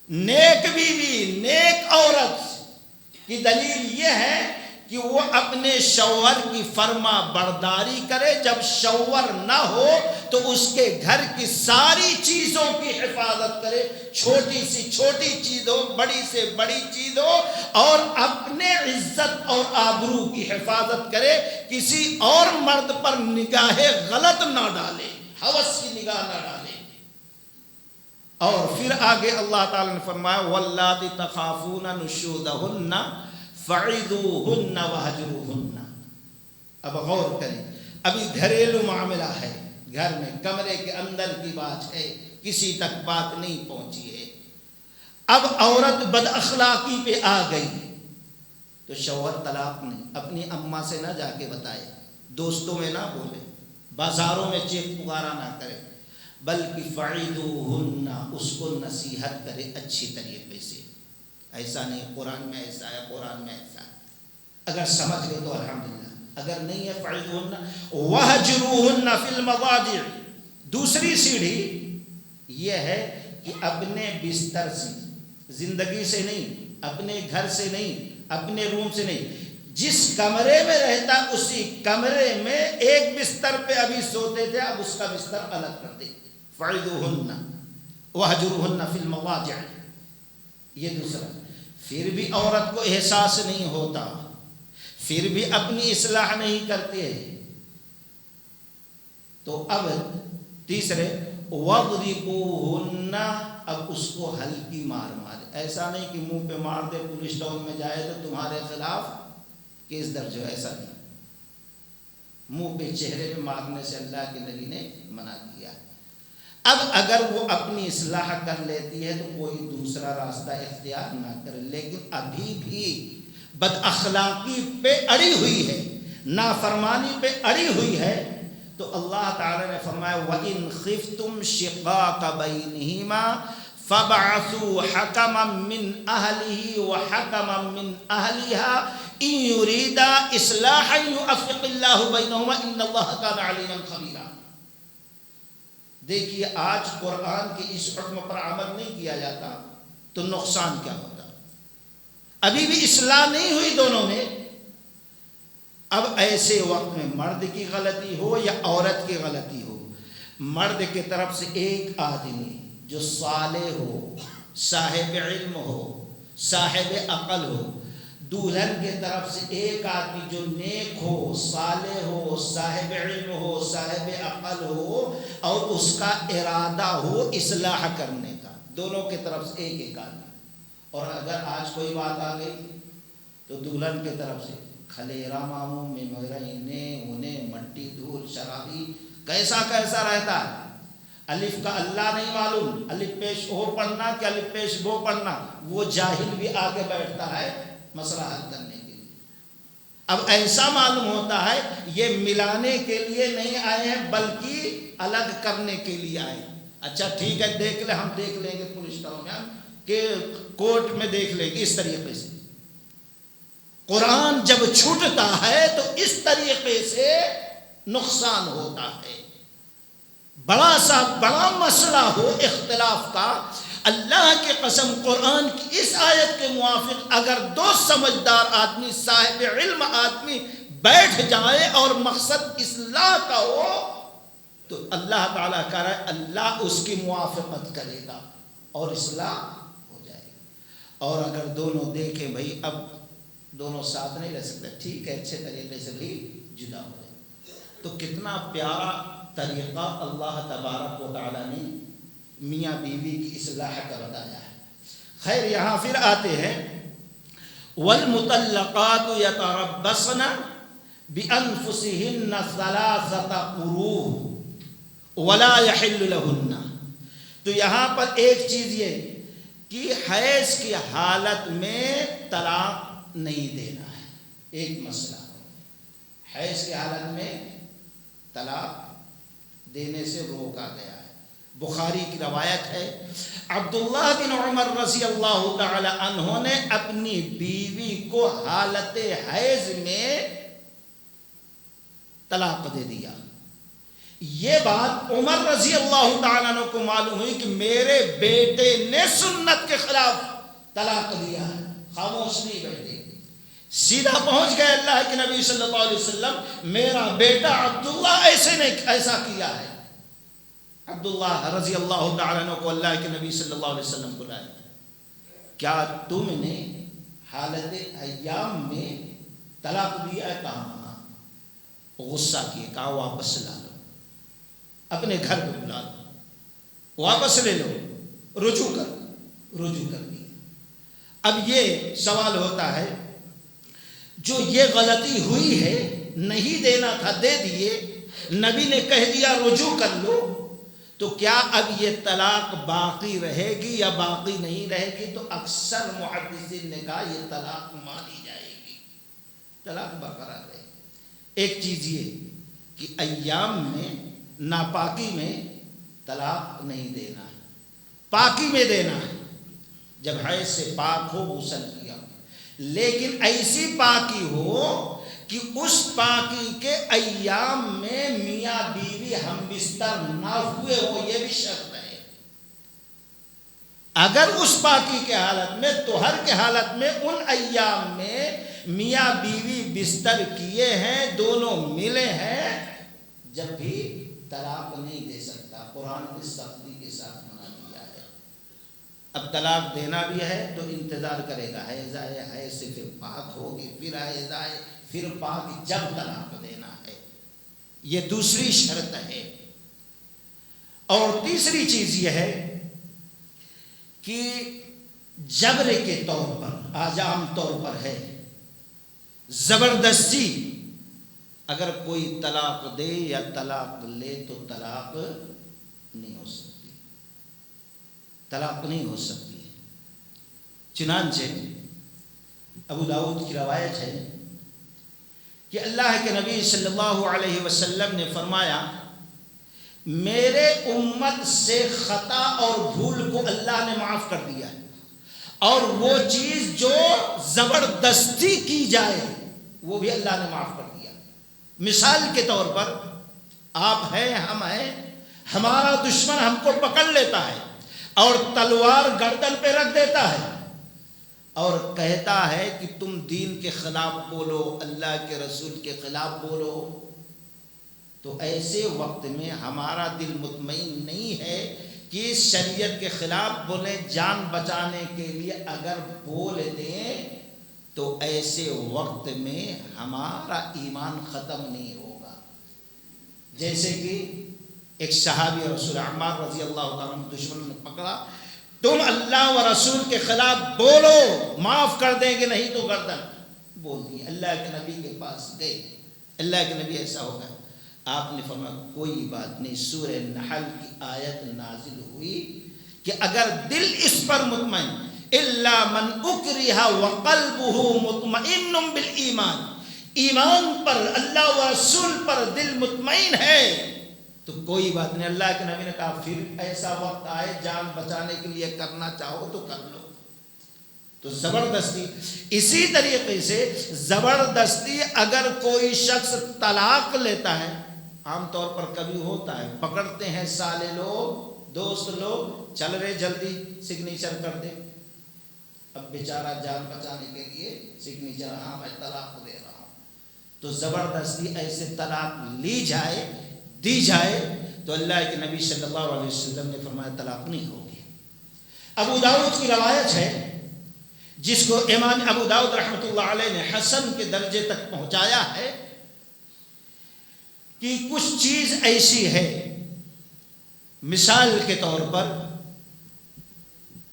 نیک بیوی، نیک عورت کی دلیل یہ ہے کہ وہ اپنے شوہر کی فرما برداری کرے، جب شوہر نہ ہو تو اس کے گھر کی ساری چیزوں کی حفاظت کرے، چھوٹی سی چھوٹی چیز ہو، بڑی سے بڑی چیز ہو، اور اپنے عزت اور آبرو کی حفاظت کرے، کسی اور مرد پر نگاہ غلط نہ ڈالے، ہوس کی نگاہ نہ ڈالے۔ اور پھر آگے اللہ تعالیٰ نے فرمایا واللاتی تخافون نشوزہن فعظوہن وہجروہن۔ اب غور کریں، ابھی گھریلو معاملہ ہے، گھر میں کمرے کے اندر کی بات ہے، کسی تک بات نہیں پہنچی ہے۔ اب عورت بد اخلاقی پہ آ گئی تو شوہر طلاق نہیں، اپنی اماں سے نہ جا کے بتائے، دوستوں میں نہ بولے، بازاروں میں چیخ پکارا نہ کرے، بلکہ فعظوہن، اس کو نصیحت کرے اچھی طریقے سے۔ ایسا نہیں قرآن میں ایسا ہے، قرآن میں ایسا ہے، اگر سمجھ گئے تو الحمدللہ، اگر نہیں ہے فعظوہن وہجروہن فی المضاجع۔ دوسری سیڑھی یہ ہے کہ اپنے بستر سے زندگی سے نہیں، اپنے گھر سے نہیں، اپنے روم سے نہیں، جس کمرے میں رہتا اسی کمرے میں ایک بستر پہ ابھی سوتے تھے، اب اس کا بستر الگ کر دے. فَعِدُوهُنَّ وَهْجُرُوهُنَّ فِي الْمَضَاجِعِ. یہ دوسرا. پھر بھی عورت کو احساس نہیں ہوتا، پھر بھی اپنی اصلاح نہیں کرتے، تو اب تیسرے وَضْرِبُوهُنَّ، اب اس کو ہلکی مار مارے. ایسا نہیں کہ منہ پہ مار دے، پولیس ٹاؤن میں جائے تو تمہارے خلاف کیس درج ہو، ایسا نہیں. منہ پہ چہرے پہ مارنے سے اللہ کے نبی نے منع کیا. اب اگر وہ اپنی اصلاح کر لیتی ہے تو کوئی دوسرا راستہ اختیار نہ کرے، لیکن ابھی بھی بد اخلاقی پہ اڑی ہوئی ہے، نافرمانی پہ اڑی ہوئی ہے، تو اللہ تعالی نے فرمایا وَإِنْ خِفْتُمْ شِقَاقَ بَيْنِهِمَا فَبَعَثُوا حَكَمًا مِّنْ أَهْلِهِ وَحَكَمًا مِّنْ أَهْلِهَا إِنْ يُرِيدَا إِصْلَاحًا يُوَفِّقِ اللَّهُ بَيْنَهُمَا إِنَّ اللَّهَ كَانَ عَلِيمًا خَبِيرًا. دیکھیے آج قرآن کے اس حکم پر عمل نہیں کیا جاتا تو نقصان کیا ہوتا. ابھی بھی اصلاح نہیں ہوئی دونوں میں. اب ایسے وقت میں مرد کی غلطی ہو یا عورت کی غلطی ہو، مرد کی طرف سے ایک آدمی جو صالح ہو، صاحب علم ہو، صاحب عقل ہو، دلہن کی طرف سے ایک آدمی جو نیک ہو، صالح ہو، صاحب علم ہو، صاحب عقل ہو، اور اس کا ارادہ ہو اصلاح کرنے کا، دونوں کی طرف سے ایک ایک آدمی. اور اگر آج کوئی بات آ گئی تو دلہن کی طرف سے کھلیرا ماموں میں انہیں مٹی دھول شرابی کیسا کیسا رہتا ہے. الف کا اللہ نہیں معلوم، الف پیش او پڑھنا کہ الف پیش بو پڑھنا، وہ جاہل بھی آگے بیٹھتا ہے مسئلہ حل کرنے کے لیے. اب ایسا معلوم ہوتا ہے یہ ملانے کے لیے نہیں آئے ہیں بلکہ الگ کرنے کے لیے آئے. اچھا ٹھیک ہے دیکھ لیں، ہم دیکھ لیں گے پولیس ٹاؤن میں کہ کورٹ میں دیکھ لیں گے. اس طریقے سے قرآن جب چھوٹتا ہے تو اس طریقے سے نقصان ہوتا ہے. بڑا مسئلہ ہو اختلاف کا، اللہ کی قسم قرآن کی اس آیت کے موافق اگر دو سمجھدار آدمی، صاحب علم آدمی بیٹھ جائے اور مقصد اصلاح کا ہو تو اللہ تعالیٰ کہہ رہا ہے اللہ اس کی موافقت کرے گا اور اصلاح ہو جائے گی. اور اگر دونوں دیکھیں بھائی اب دونوں ساتھ نہیں رہ سکتے، ٹھیک ہے اچھے طریقے سے بھی جدا ہو جائے، تو کتنا پیارا طریقہ اللہ تبارک و تعالیٰ نے میاں بیوی کی اصلاح کا بتایا ہے. خیر یہاں پھر آتے ہیں والمطلقات یتربصن بانفسهن ثلاثة قروء ولا يحل لهن. تو یہاں پر ایک چیز یہ کہ حیض کی حالت میں طلاق نہیں دینا ہے. ایک مسئلہ حیض کی حالت میں طلاق دینے سے روکا گیا ہے. بخاری کی روایت ہے عبداللہ بن عمر رضی اللہ تعالی عنہ نے اپنی بیوی کو حالت حیض میں طلاق دے دیا. یہ بات عمر رضی اللہ تعالی عنہ کو معلوم ہوئی کہ میرے بیٹے نے سنت کے خلاف طلاق دیا ہے. خاموش نہیں بیٹھے، سیدھا پہنچ گئے اللہ کے نبی صلی اللہ علیہ وسلم، میرا بیٹا عبداللہ ایسا کیا ہے. عبداللہ رضی اللہ تعالیٰ عنہ کو اللہ کے نبی صلی اللہ علیہ وسلم بلائے، کیا تم نے حالت ایام میں طلاق دیا ہے؟ کہا. غصہ کیے، کہا واپس لا لو، اپنے گھر پہ بلا لو، واپس لے لو، رجوع کر دیا. اب یہ سوال ہوتا ہے جو یہ غلطی ہوئی ہے، نہیں دینا تھا دے دیے، نبی نے کہہ دیا رجوع کر لو، تو کیا اب یہ طلاق باقی رہے گی یا باقی نہیں رہے گی؟ تو اکثر محدثین نے کہا یہ طلاق مانی جائے گی، طلاق برقرار رہے گی. ایک چیز یہ کہ ایام میں ناپاکی میں طلاق نہیں دینا ہے، پاکی میں دینا ہے. جب حیض سے پاک ہو غسل کیا، لیکن ایسی پاکی ہو کہ اس پاکی کے ایام میں میاں بیوی ہم بستر نہ ہوئے ہو، یہ بھی شرط ہے. اگر اس پاکی کے حالت میں طہر کے حالت میں ان ایام میں میاں بیوی بستر کیے ہیں، دونوں ملے ہیں، جب بھی طلاق نہیں دے سکتا، قرآن نے سختی کے ساتھ منع کیا ہے۔ اب طلاق دینا بھی ہے تو انتظار کرے گا، حیض آئے، حیض سے پھر پاک ہوگی، پھر حیض آئے، پھر پاک، جب طلاق دینا ہے، یہ دوسری شرط ہے۔ اور تیسری چیز یہ ہے کہ جبر کے طور پر، آج عام طور پر ہے، زبردستی اگر کوئی طلاق دے یا طلاق لے تو طلاق نہیں ہو سکتی، طلاق نہیں ہو سکتی۔ چنانچہ ابو داؤد کی روایت ہے کہ اللہ کے نبی صلی اللہ علیہ وسلم نے فرمایا، میرے امت سے خطا اور بھول کو اللہ نے معاف کر دیا ہے، اور وہ چیز جو زبردستی کی جائے وہ بھی اللہ نے معاف کر دیا۔ مثال کے طور پر آپ ہیں، ہم ہیں، ہمارا دشمن ہم کو پکڑ لیتا ہے اور تلوار گردن پہ رکھ دیتا ہے اور کہتا ہے کہ تم دین کے خلاف بولو، اللہ کے رسول کے خلاف بولو، تو ایسے وقت میں ہمارا دل مطمئن نہیں ہے کہ شریعت کے خلاف بولیں، جان بچانے کے لیے اگر بول دیں تو ایسے وقت میں ہمارا ایمان ختم نہیں ہوگا۔ جیسے کہ ایک صحابی رسول عمار رضی اللہ تعالیٰ عنہ دشمن نے پکڑا، تم اللہ و رسول کے خلاف بولو، معاف کر دیں گے، نہیں تو گردن بول دی۔ اللہ کے نبی کے پاس گئے، اللہ کے نبی ایسا ہوگا، آپ نے فرمایا کوئی بات نہیں۔ سورہ نحل کی آیت نازل ہوئی کہ اگر دل اس پر مطمئن، الا من اکرہ وقلبہ مطمئن بالایمان، ایمان پر، اللہ و رسول پر دل مطمئن ہے تو کوئی بات نہیں۔ اللہ کے نبی نے کہا پھر ایسا وقت آئے جان بچانے کے لیے کرنا چاہو تو کر لو۔ تو زبردستی، اسی طریقے سے زبردستی اگر کوئی شخص طلاق لیتا ہے، عام طور پر کبھی ہوتا ہے، پکڑتے ہیں سالے لوگ، دوست لوگ، چل رہے جلدی سگنیچر کر دے، اب بیچارہ جان بچانے کے لیے سگنیچر، ہاں میں طلاق دے رہا ہوں، تو زبردستی ایسے طلاق لی جائے، دی جائے تو اللہ کے نبی صلی اللہ علیہ وسلم نے فرمایا طلاق نہیں ہوگی۔ ابو داؤد کی روایت ہے جس کو امام ابو داؤد رحمۃ اللہ علیہ نے حسن کے درجے تک پہنچایا ہے کہ کچھ چیز ایسی ہے، مثال کے طور پر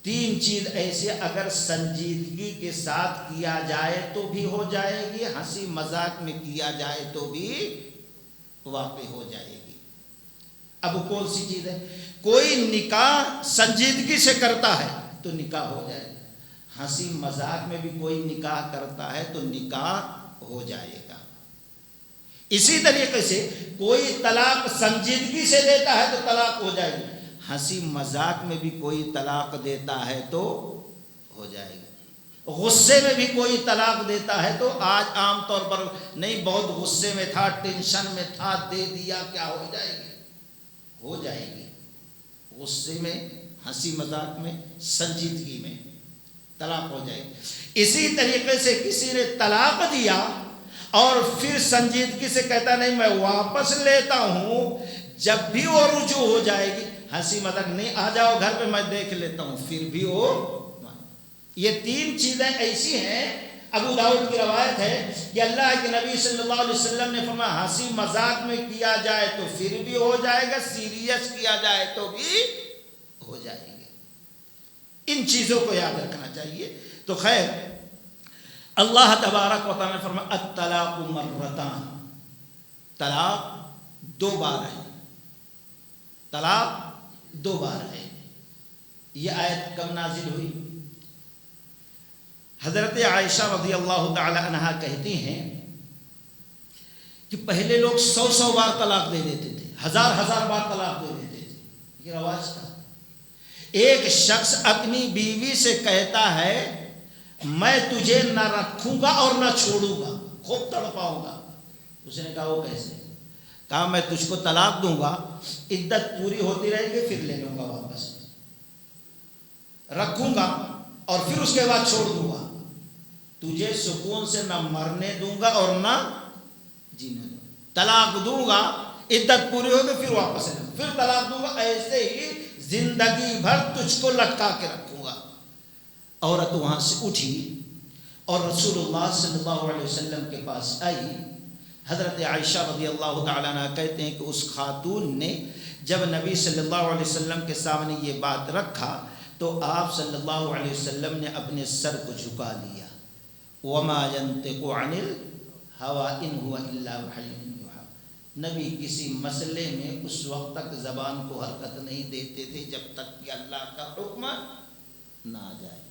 3 چیز ایسی اگر سنجیدگی کے ساتھ کیا جائے تو بھی ہو جائے گی، ہنسی مذاق میں کیا جائے تو بھی واقع ہو جائے گی۔ اب کون سی چیز ہے؟ کوئی نکاح سنجیدگی سے کرتا ہے تو نکاح ہو جائے گا، ہنسی مذاق میں بھی کوئی نکاح کرتا ہے تو نکاح ہو جائے گا۔ اسی طریقے سے کوئی طلاق سنجیدگی سے دیتا ہے تو طلاق ہو جائے گی، ہنسی مذاق میں بھی کوئی طلاق دیتا ہے تو ہو جائے گا، غصے میں بھی کوئی طلاق دیتا ہے تو، آج عام طور پر نہیں، بہت غصے میں تھا، ٹینشن میں تھا، دے دیا، کیا ہو جائے گی؟ ہو جائے گی۔ غصے میں، ہنسی مذاق میں، سنجیدگی میں طلاق ہو جائے گی۔ اسی طریقے سے کسی نے طلاق دیا اور پھر سنجیدگی سے کہتا نہیں میں واپس لیتا ہوں، جب بھی وہ رجوع ہو جائے گی، ہنسی مذاق نہیں، آ جاؤ گھر پہ میں دیکھ لیتا ہوں، پھر بھی وہ، یہ 3 چیزیں ایسی ہیں۔ ابو داؤد کی روایت ہے کہ اللہ کے نبی صلی اللہ علیہ وسلم نے فرمایا ہنسی مذاق میں کیا جائے تو پھر بھی ہو جائے گا، سیریس کیا جائے تو بھی ہو جائے گا۔ ان چیزوں کو یاد رکھنا چاہیے۔ تو خیر، اللہ تبارک و تعالیٰ نے فرمایا الطلاق مرتان، طلاق 2 بار ہے، طلاق 2 بار ہے۔ یہ آیت کب نازل ہوئی؟ حضرت عائشہ رضی اللہ تعالی عنہا کہتی ہیں کہ پہلے لوگ 100 بار طلاق دے دیتے تھے، 1000 بار طلاق دے دیتے تھے، یہ رواج تھا۔ ایک شخص اپنی بیوی سے کہتا ہے میں تجھے نہ رکھوں گا اور نہ چھوڑوں گا، خوب تڑپاؤں گا۔ اس نے کہا وہ کیسے؟ کہا میں تجھ کو طلاق دوں گا، عدت پوری ہوتی رہے گی، پھر لے لوں گا واپس۔ رکھوں گا اور پھر اس کے بعد چھوڑ دوں گا، تجھے سکون سے نہ مرنے دوں گا اور نہ جینے دوں گا، طلاق دوں گا، عدت پوری ہوگی پھر واپس لوں، پھر طلاق دوں گا، ایسے ہی زندگی بھر تجھ کو لٹکا کے رکھوں گا۔ عورت وہاں سے اٹھی اور رسول اللہ صلی اللہ علیہ وسلم کے پاس آئی۔ حضرت عائشہ رضی اللہ تعالیٰ عنہ کہتے ہیں کہ اس خاتون نے جب نبی صلی اللہ علیہ وسلم کے سامنے یہ بات رکھا تو آپ صلی اللہ علیہ وسلم نے اپنے سر کو جھکا لیا۔ وما ينطق عن الهوى ان هو الا وحی یوحی، نبی کسی مسئلے میں اس وقت تک زبان کو حرکت نہیں دیتے تھے جب تک کہ اللہ کا حکم نہ آ جائے۔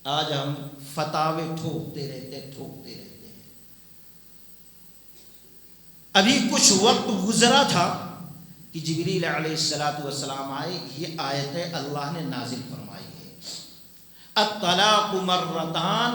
آج ہم فتاوے ٹھوکتے رہتے ہیں۔ ابھی کچھ وقت گزرا تھا کہ جبریل علیہ السلام آئے، یہ آیت اللہ نے نازل فرمائی ہے، الطلاق مرتان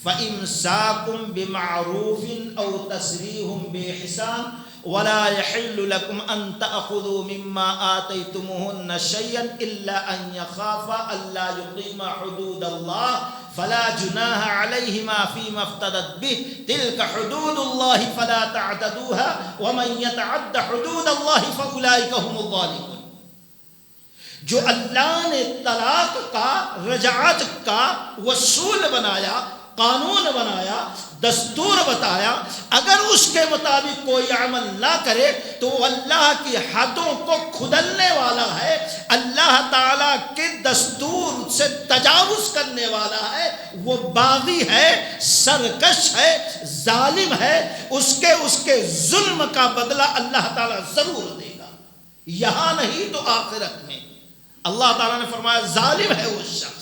فإمساكم بمعروف أو تسريح بإحسان ولا يحل لكم أن تأخذوا مما آتيتموهن شيئا إلا أن يخافا ألا يقيما حدود الله فلا جناح عليهما فيما افتدت به تلك حدود الله فلا تعتدوها ومن يتعد حدود الله فأولئك هم الظالمون۔ جو اللہ نے طلاق کا، رجعت کا اصول بنایا، قانون بنایا، دستور بتایا، اگر اس کے مطابق کوئی عمل نہ کرے تو وہ اللہ کی حدوں کو کھدلنے والا ہے، اللہ تعالیٰ کے دستور سے تجاوز کرنے والا ہے، وہ باغی ہے، سرکش ہے، ظالم ہے، اس کے ظلم کا بدلہ اللہ تعالیٰ ضرور دے گا، یہاں نہیں تو آخرت میں۔ اللہ تعالیٰ نے فرمایا ظالم ہے وہ شخص۔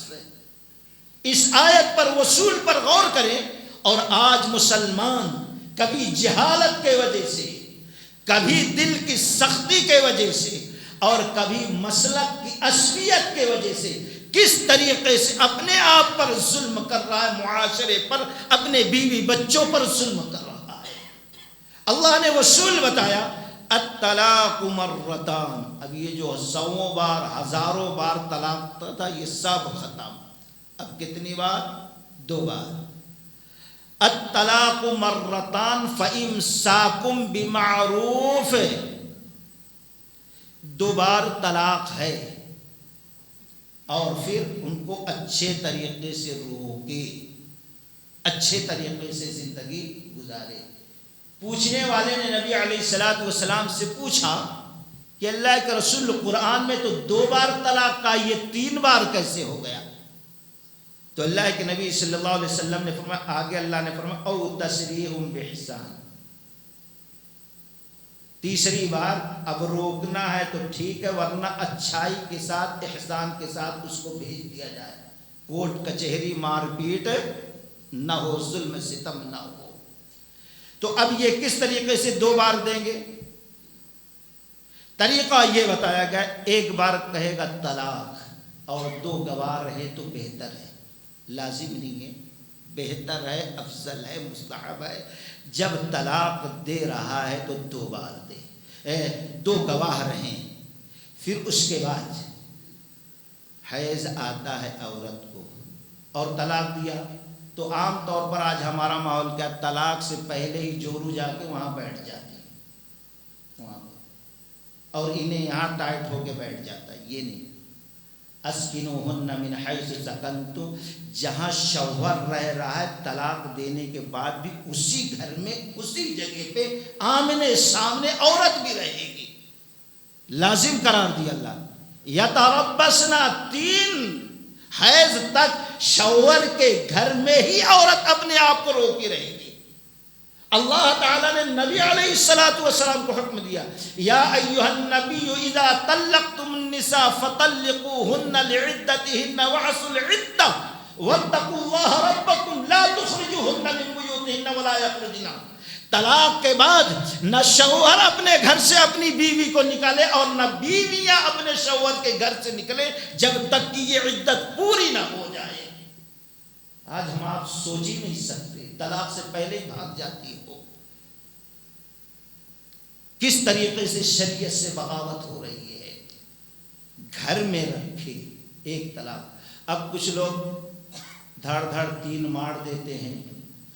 اس آیت پر، وصول پر غور کریں، اور آج مسلمان کبھی جہالت کے وجہ سے، کبھی دل کی سختی کے وجہ سے، اور کبھی مسلک کی عصبیت کے وجہ سے کس طریقے سے اپنے آپ پر ظلم کر رہا ہے، معاشرے پر، اپنے بیوی بچوں پر ظلم کر رہا ہے۔ اللہ نے وصول بتایا الطلاق مرتان، اب یہ جو سووں بار، ہزاروں بار طلاق تھا یہ سب ختم، اب کتنی بار؟ 2 بار۔ الطلاق مرتان فإمساكم بمعروف، 2 بار طلاق ہے، اور پھر ان کو اچھے طریقے سے روکے، اچھے طریقے سے زندگی گزارے۔ پوچھنے والے نے نبی علیہ السلام سے پوچھا کہ اللہ کے رسول، قرآن میں تو 2 بار طلاق کا، یہ 3 بار کیسے ہو گیا؟ تو اللہ کے نبی صلی اللہ علیہ وسلم نے فرمایا، آگے اللہ نے فرمایا او تسریح بإحسان، تیسری بار اب روکنا ہے تو ٹھیک ہے، ورنہ اچھائی کے ساتھ، احسان کے ساتھ اس کو بھیج دیا جائے، کوٹ کچہری مار پیٹ نہ ہو، ظلم ستم نہ ہو۔ تو اب یہ کس طریقے سے 2 بار دیں گے؟ طریقہ یہ بتایا گیا، 1 بار کہے گا طلاق اور 2 گواہ رہے تو بہتر ہے، لازم نہیں ہے، بہتر ہے، افضل ہے، مستحب ہے۔ جب طلاق دے رہا ہے تو 2 بار دے، 2 گواہ رہیں۔ پھر اس کے بعد حیض آتا ہے عورت کو اور طلاق دیا تو عام طور پر آج ہمارا ماحول کیا، طلاق سے پہلے ہی جورو جا کے وہاں بیٹھ جاتی ہے وہاں پر، اور انہیں یہاں ٹائٹ ہو کے بیٹھ جاتا ہے، یہ نہیں۔ اسکنوہن من حیث سکنتم، جہاں شوہر رہ رہا ہے طلاق دینے کے بعد بھی اسی گھر میں، اسی جگہ پہ آمنے سامنے عورت بھی رہے گی، لازم قرار دیا اللہ۔ یتربصن 3 حیض تک شوہر کے گھر میں ہی عورت اپنے آپ کو روکی رہے گی۔ اللہ تعالیٰ نے نبی علیہ السلام کو حکم دیا، یا ایھا النبی اذا طلقتم النساء فطلقوهن لعدتهن واحصوا العدة واتقوا الله ربكم لا تخرجوهن من بيوتهن ولا يخرجن۔ طلاق کے بعد نہ شوہر اپنے گھر سے اپنی بیوی کو نکالے اور نہ بیویاں اپنے شوہر کے گھر سے نکلے جب تک کہ یہ عدت پوری نہ ہو جائے۔ آج ہم آپ سوچ ہی نہیں سکتے، طلاق سے پہلے ہی بھاگ جاتی ہو، کس طریقے سے شریعت سے بغاوت ہو رہی ہے۔ گھر میں رکھے 1 طلاق، اب کچھ لوگ دھڑ دھڑ 3 مار دیتے ہیں،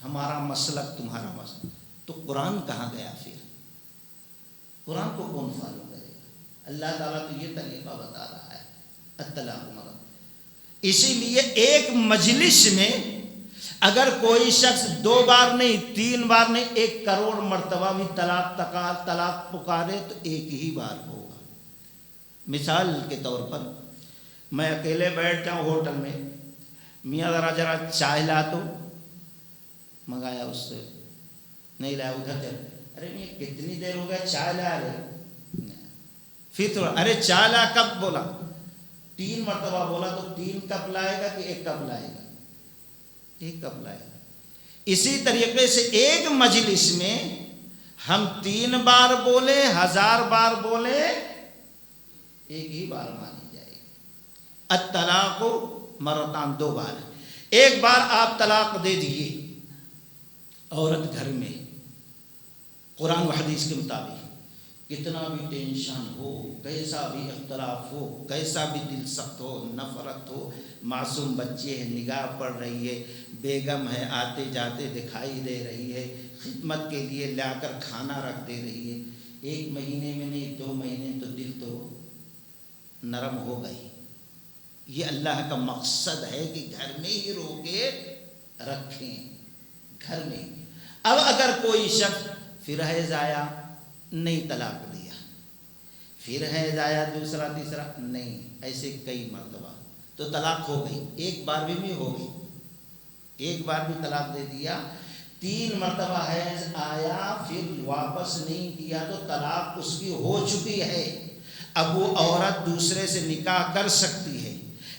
ہمارا مسلک تمہارا مسلک، تو قرآن کہاں گیا پھر؟ قرآن کو کون فالو کرے گا؟ اللہ تعالیٰ تو یہ طریقہ بتا رہا ہے الطلاق مرتان۔ اسی لیے ایک مجلس میں اگر کوئی شخص 2 بار نہیں 3 بار نہیں 1 کروڑ مرتبہ بھی طلاق پکارے تو ایک ہی بار ہوگا۔ مثال کے طور پر میں اکیلے بیٹھ جاؤں ہوٹل میں، میاں ذرا چائے لا تو، منگایا اس سے، نہیں لایا ادھر چل، ارے میاں کتنی دیر ہو گیا چائے لا رہے، پھر تھوڑا ارے چائے لا کب بولا، 3 مرتبہ بولا تو 3 کپ لائے گا کہ 1 کپ لائے گا؟ 1 کپ لائے گا۔ اسی طریقے سے ایک مجلس میں ہم 3 بار بولے 1000 بار بولے ایک ہی بار مانی جائے گی۔ الطلاق مرتان 2 بار، 1 بار آپ طلاق دے دیے عورت گھر میں، قرآن و حدیث کے مطابق کتنا بھی ٹینشن ہو، کیسا بھی اختلاف ہو، کیسا بھی دل سخت ہو، نفرت ہو، معصوم بچے ہیں، نگاہ پڑ رہی ہے، بیگم ہے آتے جاتے دکھائی دے رہی ہے، خدمت کے لیے لا کر کھانا رکھ دے رہی ہے، 1 مہینے میں نہیں 2 مہینے تو دل تو نرم ہو گئی۔ یہ اللہ کا مقصد ہے کہ گھر میں ہی روکے رکھیں، گھر میں۔ اب اگر کوئی شخص پھر حیض آیا نہیں طلاق دیا، پھر حیض آیا دوسرا تیسرا نہیں، ایسے کئی مرتبہ، تو طلاق ہو گئی، 1 بار بھی نہیں ہو گئی، 1 بار بھی طلاق دے دیا، 3 مرتبہ حیض آیا پھر واپس نہیں کیا تو طلاق اس کی ہو چکی ہے۔ اب وہ عورت دوسرے سے نکاح کر سکتی ہے،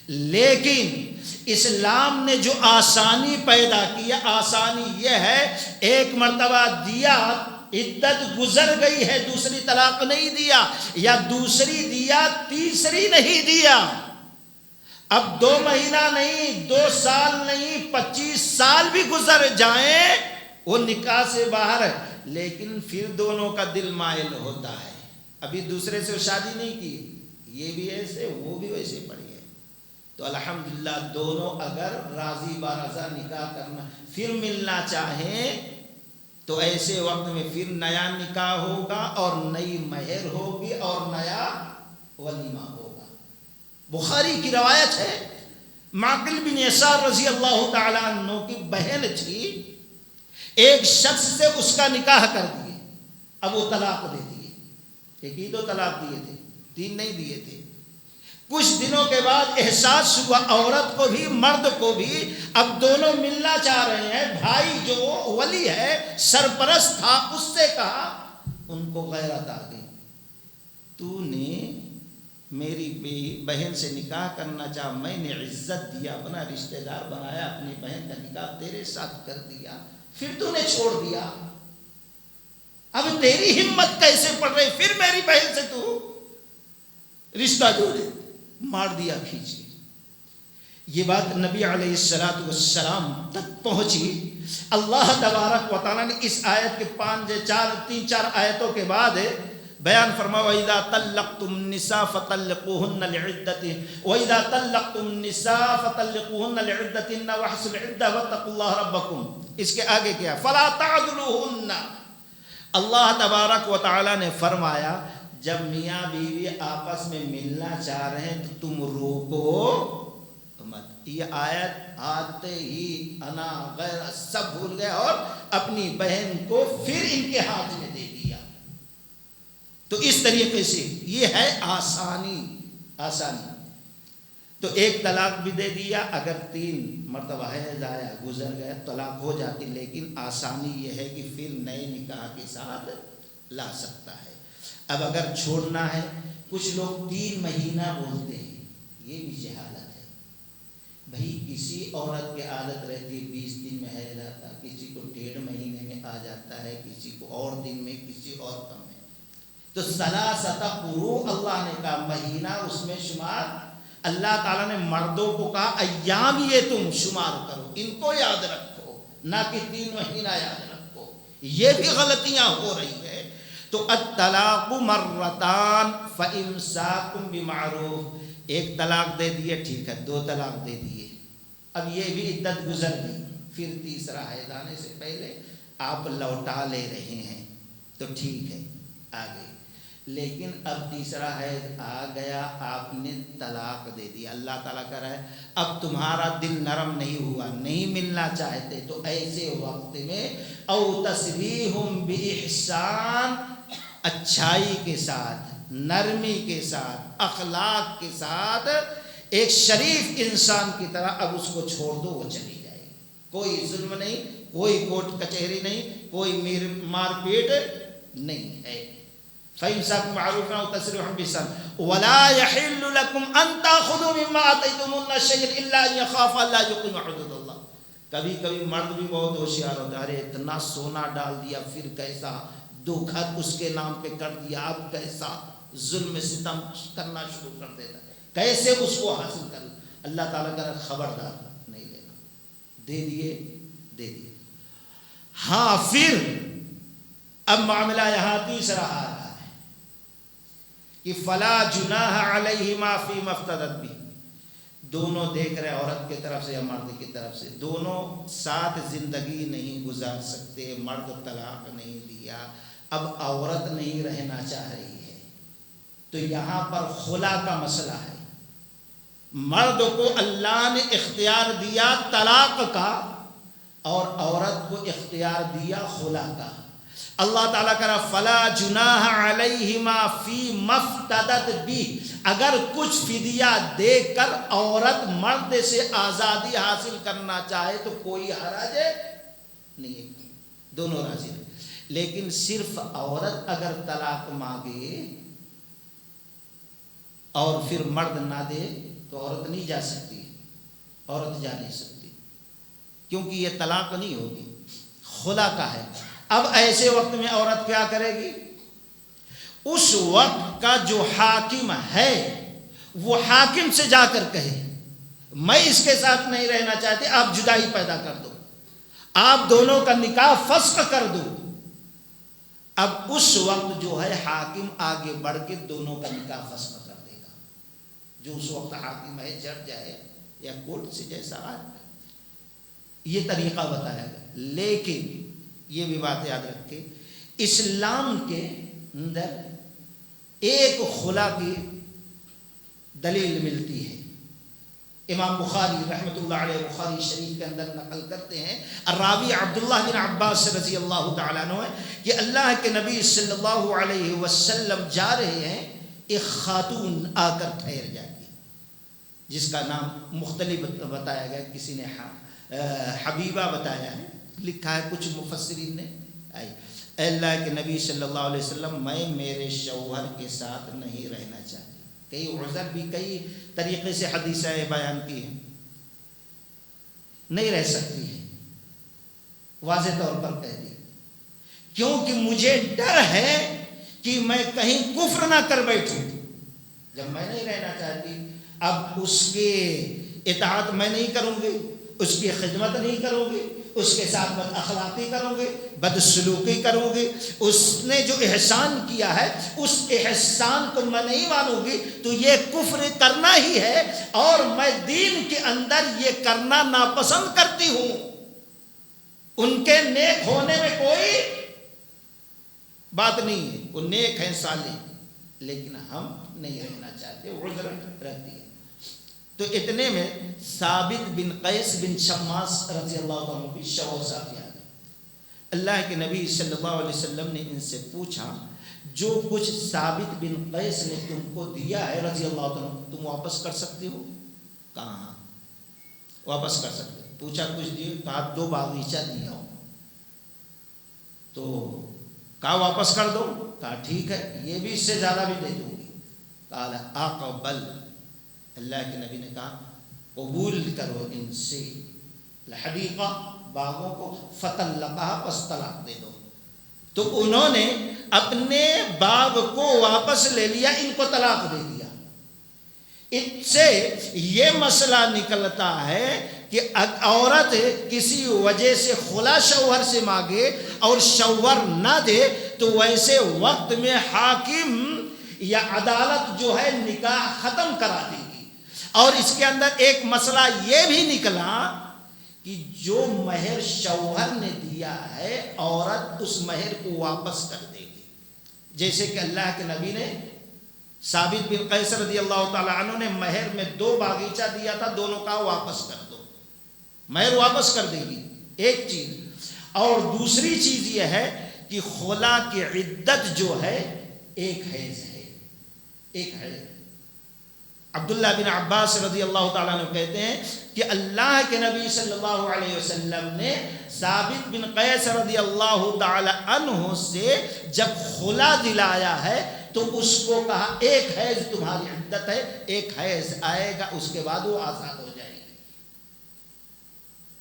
لیکن اسلام نے جو آسانی پیدا کیا، آسانی یہ ہے 1 مرتبہ دیا، عدت گزر گئی ہے، دوسری طلاق نہیں دیا، یا دوسری دیا تیسری نہیں دیا، اب 2 مہینہ نہیں 2 سال نہیں 25 سال بھی گزر جائیں وہ نکاح سے باہر ہے، لیکن پھر دونوں کا دل مائل ہوتا ہے، ابھی دوسرے سے شادی نہیں کی، یہ بھی ایسے وہ بھی ویسے پڑی ہے، تو الحمدللہ دونوں اگر راضی برضا نکاح کرنا پھر ملنا چاہیں تو ایسے وقت میں پھر نیا نکاح ہوگا اور نئی مہر ہوگی اور نیا ولیمہ ہوگا۔ بخاری کی روایت ہے، معقل بن یسار رضی اللہ تعالیٰ عنہ کی بہن تھی، ایک شخص سے اس کا نکاح کر دیے، اب وہ طلاق دے دیے، 1 ہی 2 طلاق دیے تھے، 3 نہیں دیے تھے۔ کچھ دنوں کے بعد احساس ہوا عورت کو بھی مرد کو بھی اب دونوں ملنا چاہ رہے ہیں، بھائی جو ولی ہے سرپرست تھا اس سے کہا، ان کو غیرت آ گئی، تو نے میری بہن سے نکاح کرنا چاہا، میں نے عزت دیا، اپنا رشتہ دار بنایا، اپنی بہن کا نکاح تیرے ساتھ کر دیا، پھر تو نے چھوڑ دیا، اب تیری ہمت کیسے پڑ رہی پھر میری بہن سے تو رشتہ جوڑے، مار دیا کھینچ کے۔ یہ بات نبی علیہ السلام تک پہنچی، اللہ تبارک و تعالیٰ نے اس آیت کے 3-4 آیتوں کے بعد بیان فرمایا وَإِذَا طَلَّقْتُمُ النِّسَاءَ فَطَلِّقُوهُنَّ لِعِدَّتِهِنَّ وَإِذَا طَلَّقْتُمُ النِّسَاءَ فَطَلِّقُوهُنَّ لِعِدَّتِهِنَّ وَأَحْصُوا الْعِدَّةَ وَاتَّقُوا اللَّهَ رَبَّكُمْ۔ اس کے آگے کیا؟ فَلَا تَعْضُلُوهُنَّ، اللہ تبارک و تعالیٰ نے فرمایا جب میاں بیوی آپس میں ملنا چاہ رہے ہیں تو تم روکو مت۔ یہ آیت آتے ہی انا غیر سب بھول گئے اور اپنی بہن کو پھر ان کے ہاتھ میں دے دیا۔ تو اس طریقے سے یہ ہے آسانی۔ تو 1 طلاق بھی دے دیا، اگر 3 مرتبہ حیض آیا گزر گیا طلاق ہو جاتی، لیکن آسانی یہ ہے کہ پھر نئے نکاح کے ساتھ لا سکتا ہے۔ اب اگر چھوڑنا ہے، کچھ لوگ 3 مہینہ بولتے ہیں، یہ بھی جہالت ہے۔ بھائی کسی عورت کی عادت رہتی ہے 20 دن میں حیض آتا، کسی کو 1.5 مہینے میں آ جاتا ہے، کسی کو اور دن میں، کسی اور کم میں، تو ثلاثۃ قروء اللہ نے کہا مہینہ اس میں شمار، اللہ تعالیٰ نے مردوں کو کہا ایام یہ تم شمار کرو، ان کو یاد رکھو، نہ کہ 3 مہینہ یاد رکھو۔ یہ بھی غلطیاں ہو رہی ہے۔ تو الطلاق مرتان فامساک بمعروف، ایک طلاق دے دیے ٹھیک ہے، 2 طلاق دے دیے، اب یہ بھی عدت گزر گئی، پھر تیسرا حیض آنے سے پہلے آپ لوٹا لے رہے ہیں تو ٹھیک ہے آگے، لیکن اب تیسرا حیض آ گیا، آپ نے طلاق دے دی، اللہ تعالیٰ کہہ رہا ہے اب تمہارا دل نرم نہیں ہوا، نہیں ملنا چاہتے، تو ایسے وقت میں او تسریح باحسان، اچھائی کے ساتھ، نرمی کے ساتھ، اخلاق کے ساتھ، ایک شریف انسان کی طرح اب اس کو چھوڑ دو، وہ چلی جائے گی، کوئی ظلم نہیں، کوئی کورٹ کچہری نہیں، کوئی مار پیٹ نہیں ہے۔ فإمساك بمعروف أو تسريح بإحسان ولا يحل لكم أن تأخذوا مما آتيتموهن شيئا إلا أن يخافا ألا يقيما حدود الله۔ کبھی کبھی مرد بھی بہت ہوشیار ہوتا ہے، ارے اتنا سونا ڈال دیا، پھر کیسا 2 گھر اس کے نام پہ کر دیا، اب کیسا ظلم ستم کرنا شروع کر دیتا ہے، کیسے اس کو حاصل کرنا۔ اللہ تعالیٰ کا خبردار نہیں لینا، دے دیے۔ ہاں پھر اب معاملہ یہاں تیسرا آ رہا ہے کہ فلا جناح علیہما فیما افتدت بھی، دونوں دیکھ رہے عورت کی طرف سے یا مرد کی طرف سے، دونوں ساتھ زندگی نہیں گزار سکتے، مرد طلاق نہیں دیا، اب عورت نہیں رہنا چاہ رہی ہے، تو یہاں پر خلا کا مسئلہ ہے۔ مرد کو اللہ نے اختیار دیا طلاق کا اور عورت کو اختیار دیا خلا کا۔ اللہ تعالیٰ کہا فلا جناح علیہما فیما افتدت بھی، اگر کچھ فدیہ دے کر عورت مرد سے آزادی حاصل کرنا چاہے تو کوئی حرج نہیں ہے، دونوں راضی ہیں، لیکن صرف عورت اگر طلاق مانگے اور پھر مرد نہ دے تو عورت نہیں جا سکتی، عورت جا نہیں سکتی، کیونکہ یہ طلاق نہیں ہوگی، خلا کا ہے۔ اب ایسے وقت میں عورت کیا کرے گی؟ اس وقت کا جو حاکم ہے وہ حاکم سے جا کر کہے میں اس کے ساتھ نہیں رہنا چاہتی، آپ جدائی پیدا کر دو، آپ دونوں کا نکاح فسخ کر دو۔ اب اس وقت جو ہے حاکم آگے بڑھ کے دونوں کا نکاح فسخ کر دے گا، جو اس وقت حاکم ہے، جج جائے یا کورٹ سے جیسا آئے، یہ طریقہ بتایا گیا۔ لیکن یہ بھی بات یاد رکھے، اسلام کے اندر ایک خلا کی دلیل ملتی ہے، امام بخاری رحمۃ اللہ علیہ بخاری شریف کے اندر نقل کرتے ہیں، الراوی عبداللہ بن عباس رضی اللہ تعالیٰ عنہ ہے کہ اللہ کے نبی صلی اللہ علیہ وسلم جا رہے ہیں، ایک خاتون آ کر ٹھہر جاتی جس کا نام مختلف بتایا گیا، کسی نے حبیبہ بتایا ہے، لکھا ہے کچھ مفسرین نے۔ اللہ کے نبی صلی اللہ علیہ وسلم میں میرے شوہر کے ساتھ نہیں رہنا چاہتی، کئی عذر بھی کئی طریقے سے حدیثیں بیان کی ہیں، نہیں رہ سکتی ہے، واضح طور پر کہہ دی، کیونکہ مجھے ڈر ہے کہ میں کہیں کفر نہ کر بیٹھوں، جب میں نہیں رہنا چاہتی اب اس کے اطاعت میں نہیں کروں گی، اس کی خدمت نہیں کروں گی، اس کے ساتھ بد اخلاقی کروں گے، بد سلوکی کروں گے، اس نے جو احسان کیا ہے اس احسان کو میں نہیں مانوں گی تو یہ کفر کرنا ہی ہے، اور میں دین کے اندر یہ کرنا ناپسند کرتی ہوں۔ ان کے نیک ہونے میں کوئی بات نہیں ہے، وہ نیک ہیں، صالح، لیکن ہم نہیں رہنا چاہتے، عذر رہتی ہے۔ تو اتنے میں ثابت بن قیس بن شماس رضی اللہ عنہ بھی شوہر صاحب آ گئے، اللہ کے نبی صلی اللہ علیہ وسلم نے ان سے پوچھا جو کچھ ثابت بن قیس نے تم کو دیا ہے رضی اللہ عنہ تم واپس کر سکتے ہو؟ کہاں واپس کر سکتے ہو؟ پوچھا کچھ دیے؟ کہا 2 باغیچہ دیا ہو۔ تو کہا واپس کر دو؟ کہا ٹھیک ہے، یہ بھی اس سے زیادہ بھی دے دوں گی۔ قال اقبل، اللہ کے نبی نے کہا قبول کرو ان سے الحدیقہ، باغوں کو، فطلقها، پس طلاق دے دو۔ تو انہوں نے اپنے باغ کو واپس لے لیا، ان کو طلاق دے دیا۔ اس سے یہ مسئلہ نکلتا ہے کہ عورت کسی وجہ سے خلا شوہر سے مانگے اور شوہر نہ دے تو ویسے وقت میں حاکم یا عدالت جو ہے نکاح ختم کرا دے گی. اور اس کے اندر ایک مسئلہ یہ بھی نکلا کہ جو مہر شوہر نے دیا ہے عورت اس مہر کو واپس کر دے گی. جیسے کہ اللہ کے نبی نے ثابت بن قیس رضی اللہ تعالیٰ عنہ نے مہر میں 2 باغیچہ دیا تھا, دونوں کا واپس کر دو, مہر واپس کر دے گی. ایک چیز. اور دوسری چیز یہ ہے کہ خلا کی عدت جو ہے ایک حیض ہے, ایک حیض. عبداللہ بن عباس رضی اللہ تعالیٰ عنہ کہتے ہیں کہ اللہ کے نبی صلی اللہ علیہ وسلم نے ثابت بن قیس رضی اللہ تعالیٰ عنہ سے جب خلا دلایا ہے تو اس کو کہا ایک حیض تمہاری عدت ہے, ایک حیض آئے گا اس کے بعد وہ آزاد ہو جائے گی.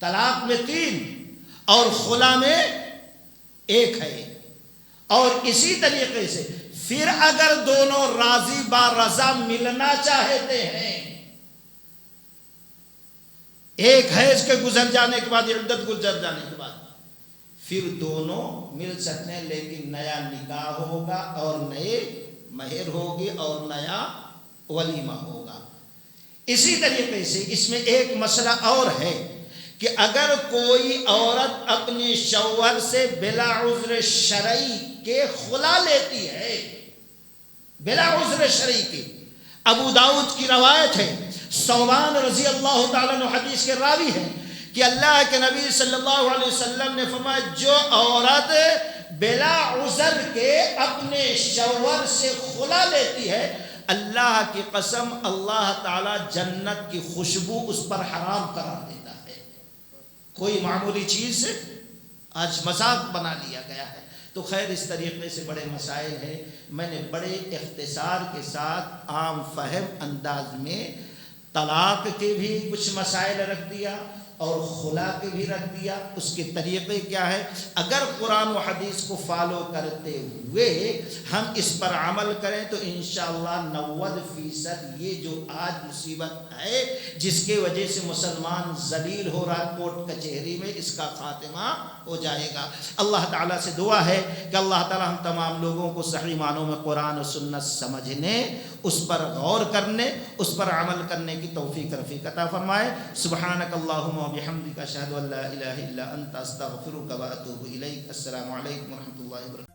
طلاق میں 3 اور خلا میں 1 ہے. اور اسی طریقے سے پھر اگر دونوں راضی با رضا ملنا چاہتے ہیں, ایک حیض کے گزر جانے کے بعد, عدت گزر جانے کے بعد, پھر دونوں مل سکتے ہیں لیکن نیا نکاح ہوگا اور نئے مہر ہوگی اور نیا ولیمہ ہوگا. اسی طریقے سے اس میں ایک مسئلہ اور ہے کہ اگر کوئی عورت اپنے شوہر سے بلا عذر شرعی کے خلا لیتی ہے, بلا عذر شرعی کے, ابو داؤد کی روایت ہے, ثوبان رضی اللہ تعالیٰ عنہ حدیث کے راوی ہیں کہ اللہ کے نبی صلی اللہ علیہ وسلم نے فرمایا جو عورت بلا عذر کے اپنے شوہر سے خلا لیتی ہے اللہ کی قسم اللہ تعالیٰ جنت کی خوشبو اس پر حرام قرار دیتا ہے. کوئی معمولی چیز آج مذاق بنا لیا گیا ہے. تو خیر اس طریقے سے بڑے مسائل ہیں. میں نے بڑے اختصار کے ساتھ عام فہم انداز میں طلاق کے بھی کچھ مسائل رکھ دیا اور خلا کے بھی رکھ دیا. اس کے طریقے کیا ہے, اگر قرآن و حدیث کو فالو کرتے ہوئے ہم اس پر عمل کریں تو انشاءاللہ 90% یہ جو آج مصیبت ہے جس کے وجہ سے مسلمان ذلیل ہو رہا ہے کورٹ کچہری میں, اس کا خاتمہ ہو جائے گا. اللہ تعالیٰ سے دعا ہے کہ اللہ تعالیٰ ہم تمام لوگوں کو صحیح معنوں میں قرآن و سنت سمجھنے, اس پر غور کرنے, اس پر عمل کرنے کی توفیق رفیق عطا فرمائے. سبحانک اللہم و بحمدک اشہد ان لا الہ الا انت استغفرک و اتوب الیک. السلام علیکم و رحمۃ اللہ وبرکاتہ.